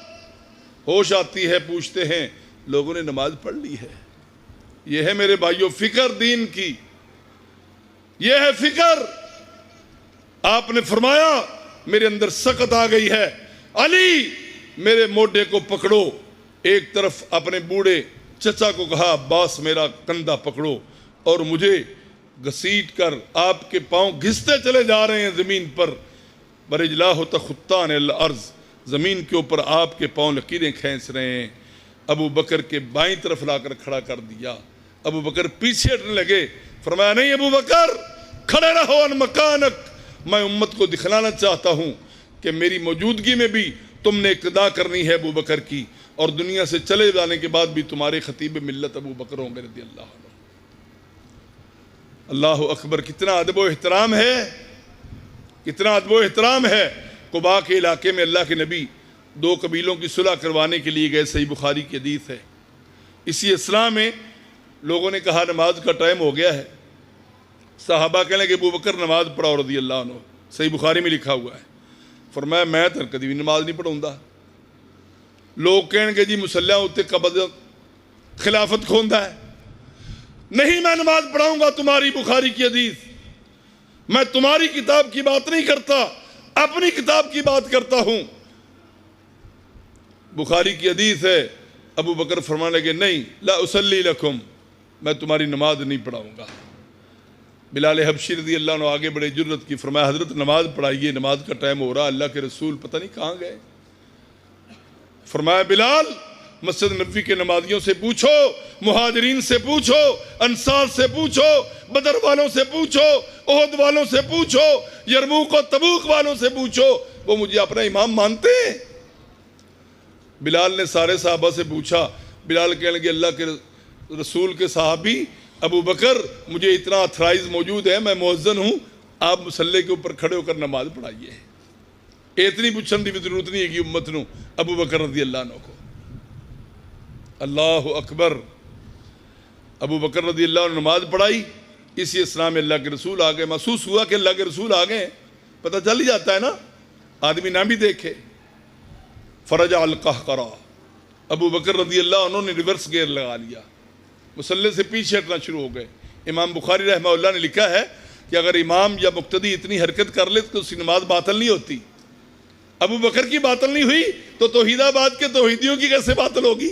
ہوش آتی ہے، پوچھتے ہیں لوگوں نے نماز پڑھ لی ہے. یہ ہے میرے بھائیوں فکر دین کی، یہ ہے فکر. آپ نے فرمایا میرے اندر سکت آ گئی ہے، علی میرے موڈے کو پکڑو. ایک طرف اپنے بوڑھے چچا کو کہا عباس میرا کندھا پکڑو، اور مجھے گھسیٹ کر آپ کے پاؤں گھستے چلے جا رہے ہیں زمین پر. برجلاہ تخطان الارض، زمین کے اوپر آپ کے پاؤں لکیریں کھینچ رہے ہیں. ابو بکر کے بائیں طرف لا کر کھڑا کر دیا. ابو بکر پیچھے ہٹنے لگے. فرمایا نہیں ابو بکر کھڑے رہو ان مکانک، میں امت کو دکھلانا چاہتا ہوں کہ میری موجودگی میں بھی تم نے اقتدا کرنی ہے ابو بکر کی، اور دنیا سے چلے جانے کے بعد بھی تمہارے خطیب ملت ابو بکر ہوں گے رضی اللہ عنہ. اللہ اکبر. کتنا ادب و احترام ہے، کتنا ادب و احترام ہے. قباء کے علاقے میں اللہ کے نبی 2 قبیلوں کی صلح کروانے کے لیے گئے. صحیح بخاری کی حدیث ہے. اسی اصلاح میں لوگوں نے کہا نماز کا ٹائم ہو گیا ہے. صحابہ کہنے کہ ابو بکر نماز پڑھاؤ رضی اللہ عنہ. صحیح بخاری میں لکھا ہوا ہے. فرمایا میں تو کدی بھی نماز نہیں پڑھاؤں گا. لوگ کہیں گے جی مسلح ہوتے قبض خلافت کھوندا ہے. نہیں، میں نماز پڑھاؤں گا تمہاری بخاری کی حدیث. میں تمہاری کتاب کی بات نہیں کرتا، اپنی کتاب کی بات کرتا ہوں. بخاری کی حدیث ہے. ابو بکر فرمانے لگے نہیں، لا اصلی لکم، میں تمہاری نماز نہیں پڑھاؤں گا. بلال حبشی رضی اللہ عنہ آگے بڑے جرت کی. فرمایا حضرت نماز پڑھائیے، نماز کا ٹائم ہو رہا. اللہ کے رسول پتہ نہیں کہاں گئے. فرمایا بلال مسجد نبوی کے نمازیوں سے پوچھو، مہاجرین سے پوچھو، انصار سے پوچھو، بدر والوں سے پوچھو، احد والوں سے پوچھو، یرموک و تبوک والوں سے پوچھو، وہ مجھے اپنا امام مانتے ہیں. بلال نے سارے صحابہ سے پوچھا. بلال کہنے لگے اللہ کے رسول کے صحابی ابو بکر مجھے اتنا اتھرائز موجود ہے، میں مؤذن ہوں، آپ مصلی کے اوپر کھڑے ہو کر نماز پڑھائیے. اتنی پوچھن دی بھی ضرورت نہیں ہے کہ امت نو ابو بکر رضی اللہ عنہ کو. اللہ اکبر. ابو بکر رضی اللہ عنہ نماز پڑھائی. اسی اسلام میں اللہ کے رسول آ گئے. محسوس ہوا کہ اللہ کے رسول آ گئے. پتہ چل ہی جاتا ہے نا، آدمی نہ بھی دیکھے. فرجع القہقرہ، ابو بکر رضی اللہ عنہ نے ریورس گیئر لگا لیا، مصلی سے پیچھے ہٹنا شروع ہو گئے. امام بخاری رحمہ اللہ نے لکھا ہے کہ اگر امام یا مقتدی اتنی حرکت کر لے تو اس کی نماز باطل نہیں ہوتی. ابو بکر کی باطل نہیں ہوئی تو توحید آباد کے توحیدیوں کی کیسے باطل ہوگی؟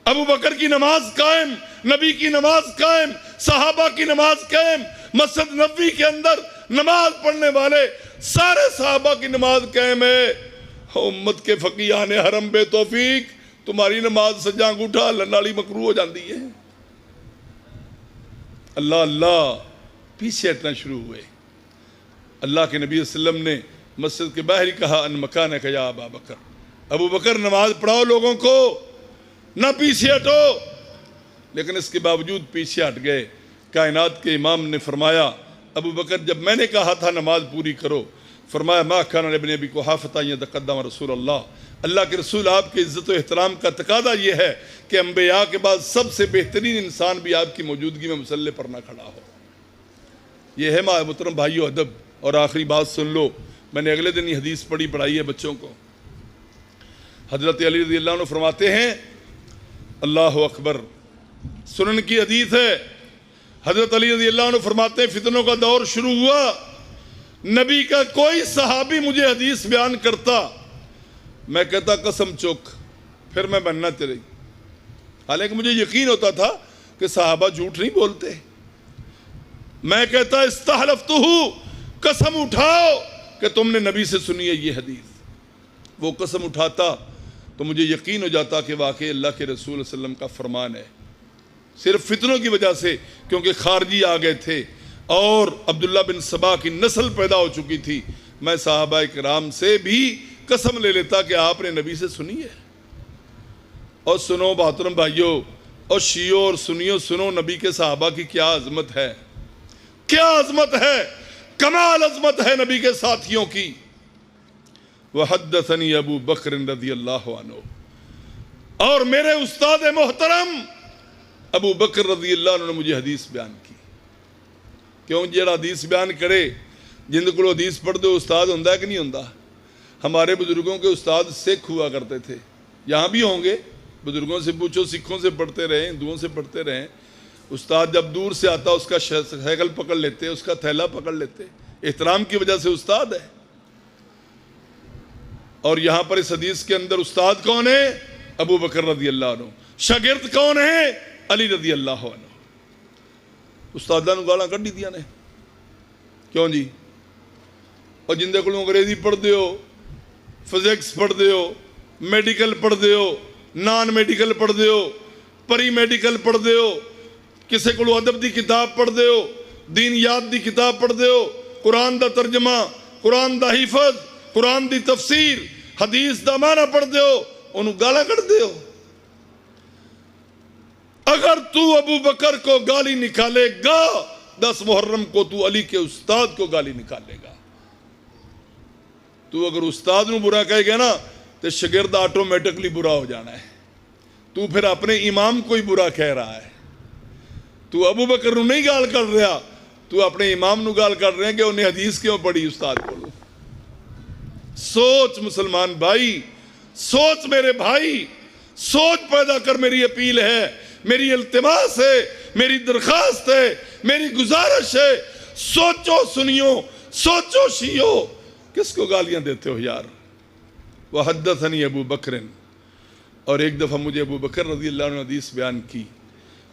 ابو بکر کی نماز قائم، نبی کی نماز قائم، صحابہ کی نماز قائم، مسجد نبوی کے اندر نماز پڑھنے والے سارے صحابہ کی نماز قائم ہے۔ امت کے فقیہان حرم بے توفیق، تمہاری نماز سے جان انگوٹھا لنالی مکروہ ہو جاندی ہے۔ اللہ اللہ پیچھے ہٹنا شروع ہوئے۔ اللہ کے نبی صلی اللہ علیہ وسلم نے مسجد کے باہر ہی کہا ان مکانک یا ابا بکر، ابو بکر نماز پڑھاؤ لوگوں کو، نہ پیچھے ہٹو۔ لیکن اس کے باوجود پیچھے ہٹ گئے۔ کائنات کے امام نے فرمایا ابو بکر جب میں نے کہا تھا نماز پوری کرو، فرمایا ما کان لابن ابی قحافہ ان یتقدم رسول اللہ، اللہ کے رسول آپ کے عزت و احترام کا تقاضا یہ ہے کہ انبیاء کے بعد سب سے بہترین انسان بھی آپ کی موجودگی میں مصلی پر نہ کھڑا ہو۔ یہ ہے محترم بھائیو ادب۔ اور آخری بات سن لو، میں نے اگلے دن یہ حدیث پڑھائی ہے بچوں کو۔ حضرت علی رضی اللہ عنہ فرماتے ہیں، اللہ اکبر، سنن کی حدیث ہے، حضرت علی رضی اللہ عنہ فرماتے ہیں فتنوں کا دور شروع ہوا، نبی کا کوئی صحابی مجھے حدیث بیان کرتا، میں کہتا قسم چوک، پھر میں بننا تیرے۔ حالانکہ مجھے یقین ہوتا تھا کہ صحابہ جھوٹ نہیں بولتے۔ میں کہتا استحلفتہ، قسم اٹھاؤ کہ تم نے نبی سے سنی ہے یہ حدیث۔ وہ قسم اٹھاتا تو مجھے یقین ہو جاتا کہ واقعی اللہ کے رسول صلی اللہ علیہ وسلم کا فرمان ہے۔ صرف فتنوں کی وجہ سے، کیونکہ خارجی آ گئے تھے اور عبداللہ بن سبا کی نسل پیدا ہو چکی تھی، میں صحابہ کرام سے بھی قسم لے لیتا کہ آپ نے نبی سے سنی ہے۔ اور سنو محترم بھائیو اور شیعوں اور سنیوں، سنو نبی کے صحابہ کی کیا عظمت ہے، کیا عظمت ہے، کمال عظمت ہے نبی کے ساتھیوں کی۔ وحدثنی ابو بکر رضی اللہ عنہ، اور میرے استاد محترم ابو بکر رضی اللہ عنہ نے مجھے حدیث بیان کی۔ کیوں جڑا حدیث بیان کرے، جن کو حدیث پڑھ دو استاد ہوندہ ہے کہ نہیں ہوندہ؟ ہمارے بزرگوں کے استاد سکھ ہوا کرتے تھے، یہاں بھی ہوں گے، بزرگوں سے پوچھو، سکھوں سے پڑھتے رہیں، ہندوؤں سے پڑھتے رہیں۔ استاد جب دور سے آتا اس کا سائیکل پکڑ لیتے، اس کا تھیلا پکڑ لیتے، احترام کی وجہ سے استاد ہے۔ اور یہاں پر اس حدیث کے اندر استاد کون ہے؟ ابو بکر رضی اللہ عنہ۔ شاگرد کون ہے؟ علی رضی اللہ عنہ۔ استادہ نے گالاں کڈی دیا نے، کیوں جی؟ اور جندے کو انگریزی پڑھ دیو، فزکس پڑھ دیو، میڈیکل پڑھ دیو، نان میڈیکل پڑھ دیو، پری میڈیکل پڑھ دیو، کسے کو ادب دی کتاب پڑھ دیو، دین یاد دی کتاب پڑھ دیو، قرآن دا ترجمہ، قرآن دا حفظ، قرآن دی تفسیر، حدیث دا معنی پڑھ دیو، انہوں گالا کر دیو۔ اگر تو ابو بکر کو گالی نکالے گا، 10 محرم کو تو علی کے استاد کو گالی نکالے گا۔ تو اگر استاد نو برا کہے گا نا تو شاگرد آٹومیٹکلی برا ہو جانا ہے۔ تو پھر اپنے امام کو ہی برا کہہ رہا ہے۔ تو ابو بکر نو نہیں گال کر رہا، تو اپنے امام نو گال کر رہے ہیں کہ انہیں حدیث کیوں پڑھی استاد کو۔ سوچ مسلمان بھائی، سوچ میرے بھائی، سوچ پیدا کر۔ میری اپیل ہے، میری التماس ہے، میری درخواست ہے، میری گزارش ہے، سوچو سنیو، سوچو شیعو، کس کو گالیاں دیتے ہو یار؟ وحدثنی ابو بکر، اور ایک دفعہ مجھے ابو بکر رضی اللہ عنہ حدیث بیان کی،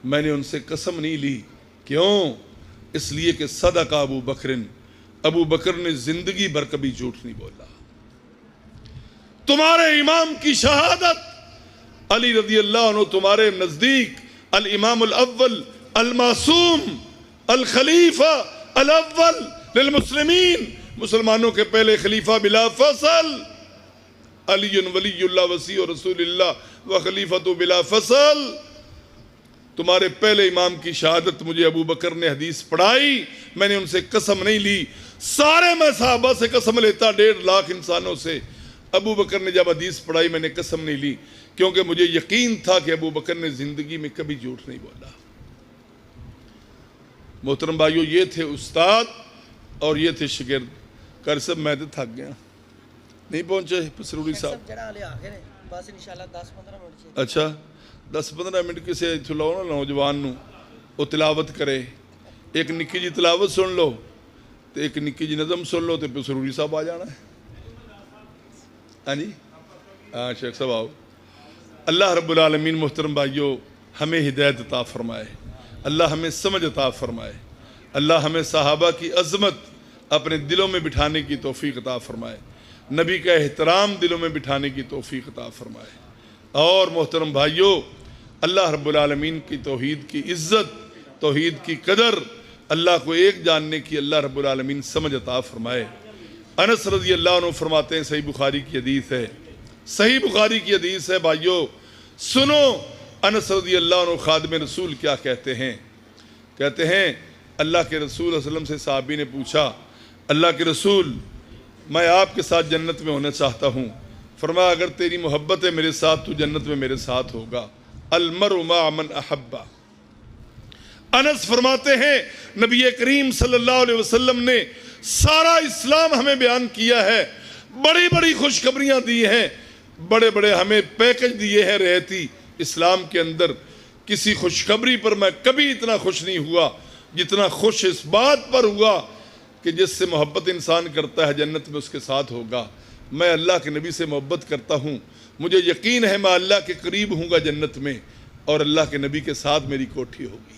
میں نے ان سے قسم نہیں لی۔ کیوں؟ اس لیے کہ صدق ابو بکر، ابو بکر نے زندگی بھر کبھی جھوٹ نہیں بولا۔ تمہارے امام کی شہادت، علی رضی اللہ عنہ تمہارے نزدیک الامام الاول المعصوم الخلیفہ الاول للمسلمین، مسلمانوں کے پہلے خلیفہ بلا فصل، علی ولی اللہ وسیع رسول اللہ و خلیفۃ بلا فصل۔ تمہارے پہلے امام کی شہادت مجھے ابو بکر نے حدیث پڑھائی، میں نے ان سے قسم نہیں لی۔ سارے میں صحابہ سے قسم لیتا، 1.5 لاکھ انسانوں سے۔ ابو بکر نے جب حدیث پڑھائی میں نے قسم نہیں لی، کیونکہ مجھے یقین تھا کہ ابو بکر نے زندگی میں کبھی جھوٹ نہیں بولا۔ محترم بھائیو، یہ تھے استاد اور یہ تھے شاگرد۔ کر سب میں تو تھک گیا، نہیں پہنچے سروری صاحب؟ بس انشاءاللہ 10-15 منٹ سے۔ اچھا 10-15 منٹ کسے چلاؤ نا نوجوان نو، وہ تلاوت کرے، ایک نکی جی تلاوت سن لو تو ایک نکی جی نظم سن لو تو پھر سروری صاحب آ جانا ہے۔ ہاں جی، ہاں شیخ صاحب آؤ۔ اللہ رب العالمین محترم بھائیو ہمیں ہدایت عطا فرمائے، اللہ ہمیں سمجھ عطا فرمائے، اللہ ہمیں صحابہ کی عظمت اپنے دلوں میں بٹھانے کی توفیق عطا فرمائے، نبی کا احترام دلوں میں بٹھانے کی توفیق عطا فرمائے۔ اور محترم بھائیو، اللہ رب العالمین کی توحید کی عزت، توحید کی قدر، اللہ کو ایک جاننے کی اللہ رب العالمین سمجھ عطا فرمائے۔ انس رضی اللہ عنہ فرماتے ہیں، صحیح بخاری کی حدیث ہے، صحیح بخاری کی حدیث ہے بھائیو، سنو انس رضی اللہ عنہ خادم رسول کیا کہتے ہیں۔ کہتے ہیں اللہ کے رسول صلی اللہ علیہ وسلم سے صحابی نے پوچھا، اللہ کے رسول میں آپ کے ساتھ جنت میں ہونا چاہتا ہوں۔ فرمایا اگر تیری محبت ہے میرے ساتھ تو جنت میں میرے ساتھ ہوگا، المرء مع من احب۔ انس فرماتے ہیں نبی کریم صلی اللہ علیہ وسلم نے سارا اسلام ہمیں بیان کیا ہے، بڑی بڑی خوشخبریاں دی ہیں، بڑے بڑے ہمیں پیکج دیے ہیں رہتی اسلام کے اندر۔ کسی خوشخبری پر میں کبھی اتنا خوش نہیں ہوا جتنا خوش اس بات پر ہوا کہ جس سے محبت انسان کرتا ہے جنت میں اس کے ساتھ ہوگا۔ میں اللہ کے نبی سے محبت کرتا ہوں، مجھے یقین ہے میں اللہ کے قریب ہوں گا جنت میں، اور اللہ کے نبی کے ساتھ میری کوٹھی ہوگی۔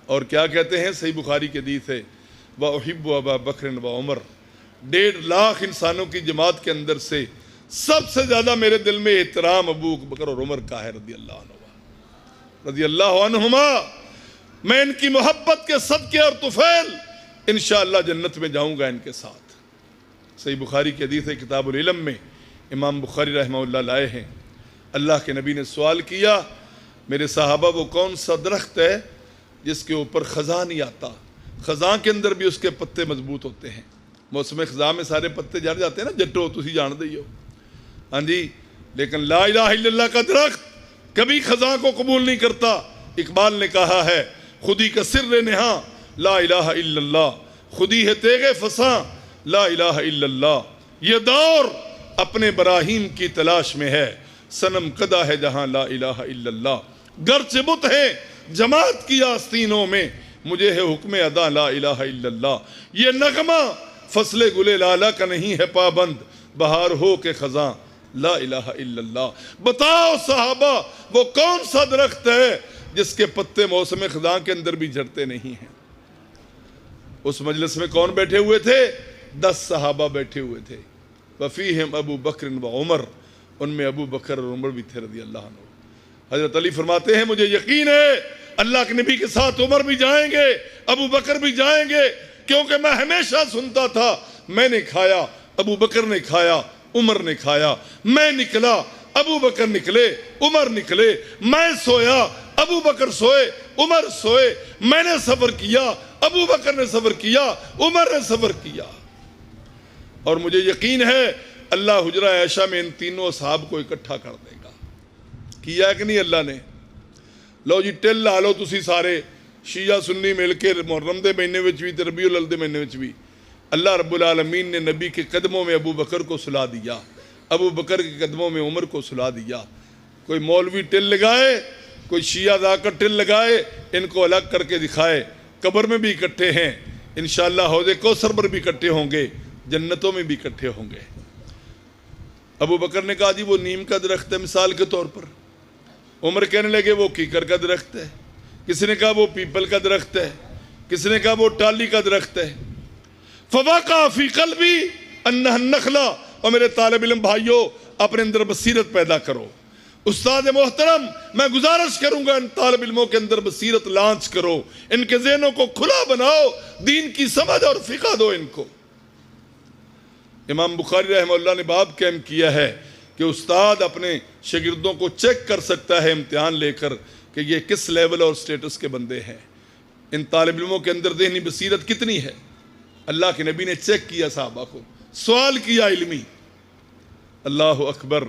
اور کیا کہتے ہیں، صحیح بخاری کی حدیث ہے، وَأُحِبُّ أَبَا بَكْرٍ وَعُمَرٍ، 1.5 لاکھ انسانوں کی جماعت کے اندر سے سب سے زیادہ میرے دل میں احترام ابو بکر اور عمر کا ہے رضی اللہ عنہما۔ میں ان کی محبت کے صدقے اور طفیل انشاءاللہ جنت میں جاؤں گا ان کے ساتھ۔ صحیح بخاری کی حدیث ہے، کتاب العلم میں امام بخاری رحمہ اللہ لائے ہیں۔ اللہ کے نبی نے سوال کیا، میرے صحابہ وہ کون سا درخت ہے جس کے اوپر خزاں نہیں آتا، خزاں کے اندر بھی اس کے پتے مضبوط ہوتے ہیں، موسم خزاں میں سارے پتے جھڑ جاتے ہیں نا، جٹو تسی جان دے ہو، ہاں جی، لیکن لا الہ الا اللہ کا درخت کبھی خزاں کو قبول نہیں کرتا۔ اقبال نے کہا ہے، خودی کا سر نہاں لا الہ الا اللہ، خودی ہے تیغ فساں لا الہ الا اللہ، یہ دور اپنے براہیم کی تلاش میں ہے، صنم قدا ہے جہاں لا الہ الا اللہ، گرچہ بت ہے جماعت کی آستینوں میں، مجھے ہے حکم ادا لا الہ الا اللہ، یہ نغمہ فصل گلے لالا کا نہیں ہے پابند، بہار ہو کے خزاں لا الہ الا اللہ۔ بتاؤ صحابہ وہ کون سا درخت ہے جس کے پتے موسم خزاں کے اندر بھی جھڑتے نہیں ہیں؟ اس مجلس میں کون بیٹھے ہوئے تھے؟ 10 صحابہ بیٹھے ہوئے تھے، وفیہم ابو بکر و عمر، ان میں ابو بکر اور عمر بھی تھے رضی اللہ عنہ۔ حضرت علی فرماتے ہیں مجھے یقین ہے اللہ کے نبی کے ساتھ عمر بھی جائیں گے، ابو بکر بھی جائیں گے، کیونکہ میں ہمیشہ سنتا تھا، میں نے کھایا، ابو بکر نے کھایا، عمر نے کھایا، میں نکلا، ابو بکر نکلے، عمر نکلے، میں سویا، ابو بکر سوئے، عمر سوئے، میں نے سفر کیا، ابو بکر نے سفر کیا، عمر نے سفر کیا، اور مجھے یقین ہے اللہ حجرہ عائشہ میں ان تینوں اصحاب کو اکٹھا کر دے گا۔ کیا ہے کہ نہیں اللہ نے؟ لو جی ٹل لا لو تسی سارے شیعہ سنی مل کے محرم دے مہینے وچ بھی تے ربیع الاول دے مہینے وچ بھی، اللہ رب العالمین نے نبی کے قدموں میں ابو بکر کو سلا دیا، ابو بکر کے قدموں میں عمر کو سلا دیا۔ کوئی مولوی ٹل لگائے، کوئی شیعہ ذاکر ٹل لگائے، ان کو الگ کر کے دکھائے، قبر میں بھی اکٹھے ہیں، انشاءاللہ حوض کوثر پر بھی اکٹھے ہوں گے، جنتوں میں بھی اکٹھے ہوں گے۔ ابو بکر نے کہا جی وہ نیم کا درخت ہے مثال کے طور پر، عمر کہنے لگے وہ کیکر کا درخت ہے، کسی نے کہا وہ پیپل کا درخت ہے، کسی نے کہا وہ ٹالی کا درخت ہے۔ فواقع فی قلبی انہا النخلہ، اور میرے طالب علم بھائیوں اپنے اندر بصیرت پیدا کرو۔ استاد محترم میں گزارش کروں گا ان طالب علموں کے اندر بصیرت لانچ کرو، ان کے ذہنوں کو کھلا بناؤ، دین کی سمجھ اور فقہ دو ان کو۔ امام بخاری رحمہ اللہ نے باب قائم کیا ہے کہ استاد اپنے شاگردوں کو چیک کر سکتا ہے امتحان لے کر کہ یہ کس لیول اور سٹیٹس کے بندے ہیں، ان طالب علموں کے اندر ذہنی بصیرت کتنی ہے۔ اللہ کے نبی نے چیک کیا صحابہ کو، سوال کیا علمی، اللہ اکبر۔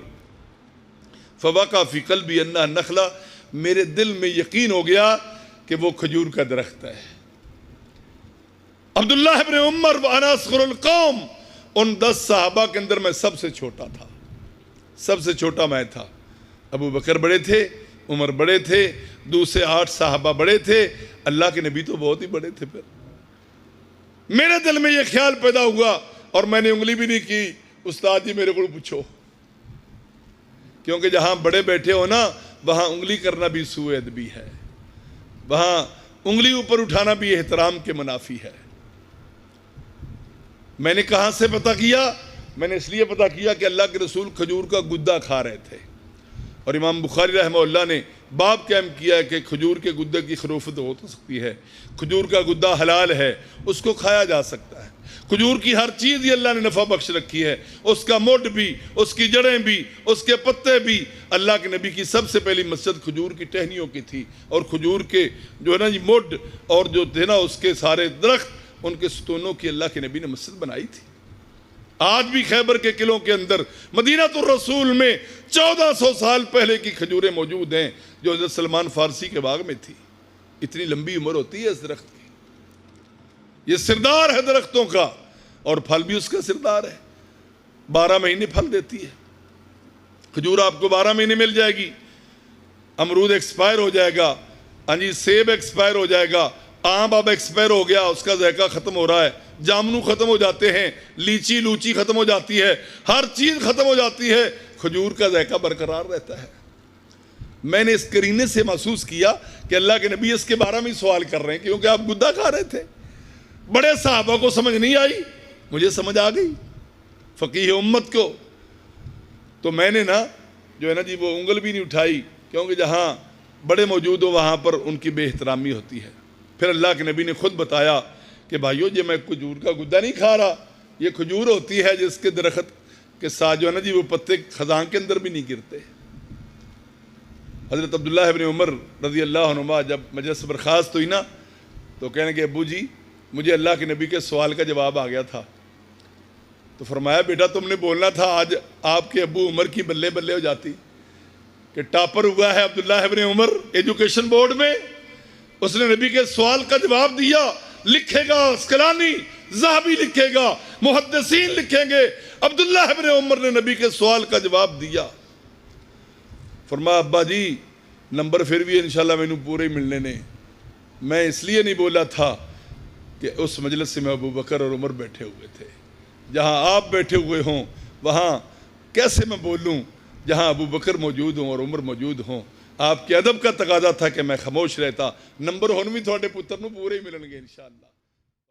فوقع فی قلبی انہا النخلہ، میرے دل میں یقین ہو گیا کہ وہ کھجور کا درخت ہے۔ عبداللہ ابن عمر وانا اصغر القوم، ان 10 صحابہ کے اندر میں سب سے چھوٹا تھا، سب سے چھوٹا میں تھا۔ ابو بکر بڑے تھے، عمر بڑے تھے، دوسرے 8 صحابہ بڑے تھے، اللہ کے نبی تو بہت ہی بڑے تھے۔ پھر میرے دل میں یہ خیال پیدا ہوا، اور میں نے انگلی بھی نہیں کی، استاد جی میرے کو پوچھو، کیونکہ جہاں بڑے بیٹھے ہو نا وہاں انگلی کرنا بھی سوء ادبی ہے، وہاں انگلی اوپر اٹھانا بھی احترام کے منافی ہے۔ میں نے کہاں سے پتہ کیا؟ میں نے اس لیے پتہ کیا کہ اللہ کے رسول کھجور کا گدہ کھا رہے تھے، اور امام بخاری رحمہ اللہ نے باب قائم کیا ہے کہ کھجور کے گدے کی خروفت ہو سکتی ہے، کھجور کا گدہ حلال ہے، اس کو کھایا جا سکتا ہے۔ کھجور کی ہر چیز یہ اللہ نے نفع بخش رکھی ہے، اس کا مڈ بھی، اس کی جڑیں بھی، اس کے پتے بھی۔ اللہ کے نبی کی سب سے پہلی مسجد کھجور کی ٹہنیوں کی تھی، اور کھجور کے جو ہے نا مڈ اور جو تھے نا اس کے سارے درخت، ان کے ستونوں کی اللہ کے نبی نے مسجد بنائی تھی۔ آج بھی خیبر کے قلعوں کے اندر مدینہ الرسول میں 1400 سال پہلے کی کھجوریں موجود ہیں جو حضرت سلمان فارسی کے باغ میں تھی۔ اتنی لمبی عمر ہوتی ہے اس درخت کی، یہ سردار ہے درختوں کا، اور پھل بھی اس کا سردار ہے، 12 مہینے پھل دیتی ہے۔ کھجور آپ کو 12 مہینے مل جائے گی، امرود ایکسپائر ہو جائے گا، سیب ایکسپائر ہو جائے گا، آم اب ایکسپائر ہو گیا، اس کا ذائقہ ختم ہو رہا ہے، جامنو ختم ہو جاتے ہیں، لیچی لوچی ختم ہو جاتی ہے، ہر چیز ختم ہو جاتی ہے، کھجور کا ذائقہ برقرار رہتا ہے۔ میں نے اس قرینے سے محسوس کیا کہ اللہ کے نبی اس کے بارے میں سوال کر رہے ہیں، کیونکہ آپ گدہ کھا رہے تھے۔ بڑے صحابہ کو سمجھ نہیں آئی، مجھے سمجھ آ گئی، فقیہ امت کو۔ تو میں نے جو ہے نا وہ انگل بھی نہیں اٹھائی، کیونکہ جہاں بڑے موجود ہو وہاں پر ان کی بے احترامی ہوتی ہے۔ پھر اللہ کے نبی نے خود بتایا کہ بھائیو یہ میں کھجور کا گدہ نہیں کھا رہا، یہ کھجور ہوتی ہے جس کے درخت کے ساتھ جو ہے نا وہ پتے خزاں کے اندر بھی نہیں گرتے۔ حضرت عبداللہ ابن عمر رضی اللہ عنہما جب مجلس برخاست ہوئی نا تو کہنے کہ ابو جی مجھے اللہ کے نبی کے سوال کا جواب آ گیا تھا۔ تو فرمایا بیٹا تم نے بولنا تھا، آج آپ کے ابو عمر کی بلے بلے ہو جاتی کہ ٹاپر ہوا ہے عبداللہ ابن عمر ایجوکیشن بورڈ میں، اس نے نبی کے سوال کا جواب دیا۔ لکھے گا اسقلانی، ذہبی لکھے گا، محدثین لکھیں گے عبداللہ ابن عمر نے نبی کے سوال کا جواب دیا۔ فرمایا ابا جی نمبر پھر بھی انشاءاللہ میں نے پورے ملنے نے، میں اس لیے نہیں بولا تھا کہ اس مجلس سے میں ابو بکر اور عمر بیٹھے ہوئے تھے، جہاں آپ بیٹھے ہوئے ہوں وہاں کیسے میں بولوں جہاں ابو بکر موجود ہوں اور عمر موجود ہوں۔ آپ کے ادب کا تقاضا تھا کہ میں خاموش رہتا۔ نمبر ہون بھی تھوڑے پتر نو پورے ہی ملن گے انشاءاللہ۔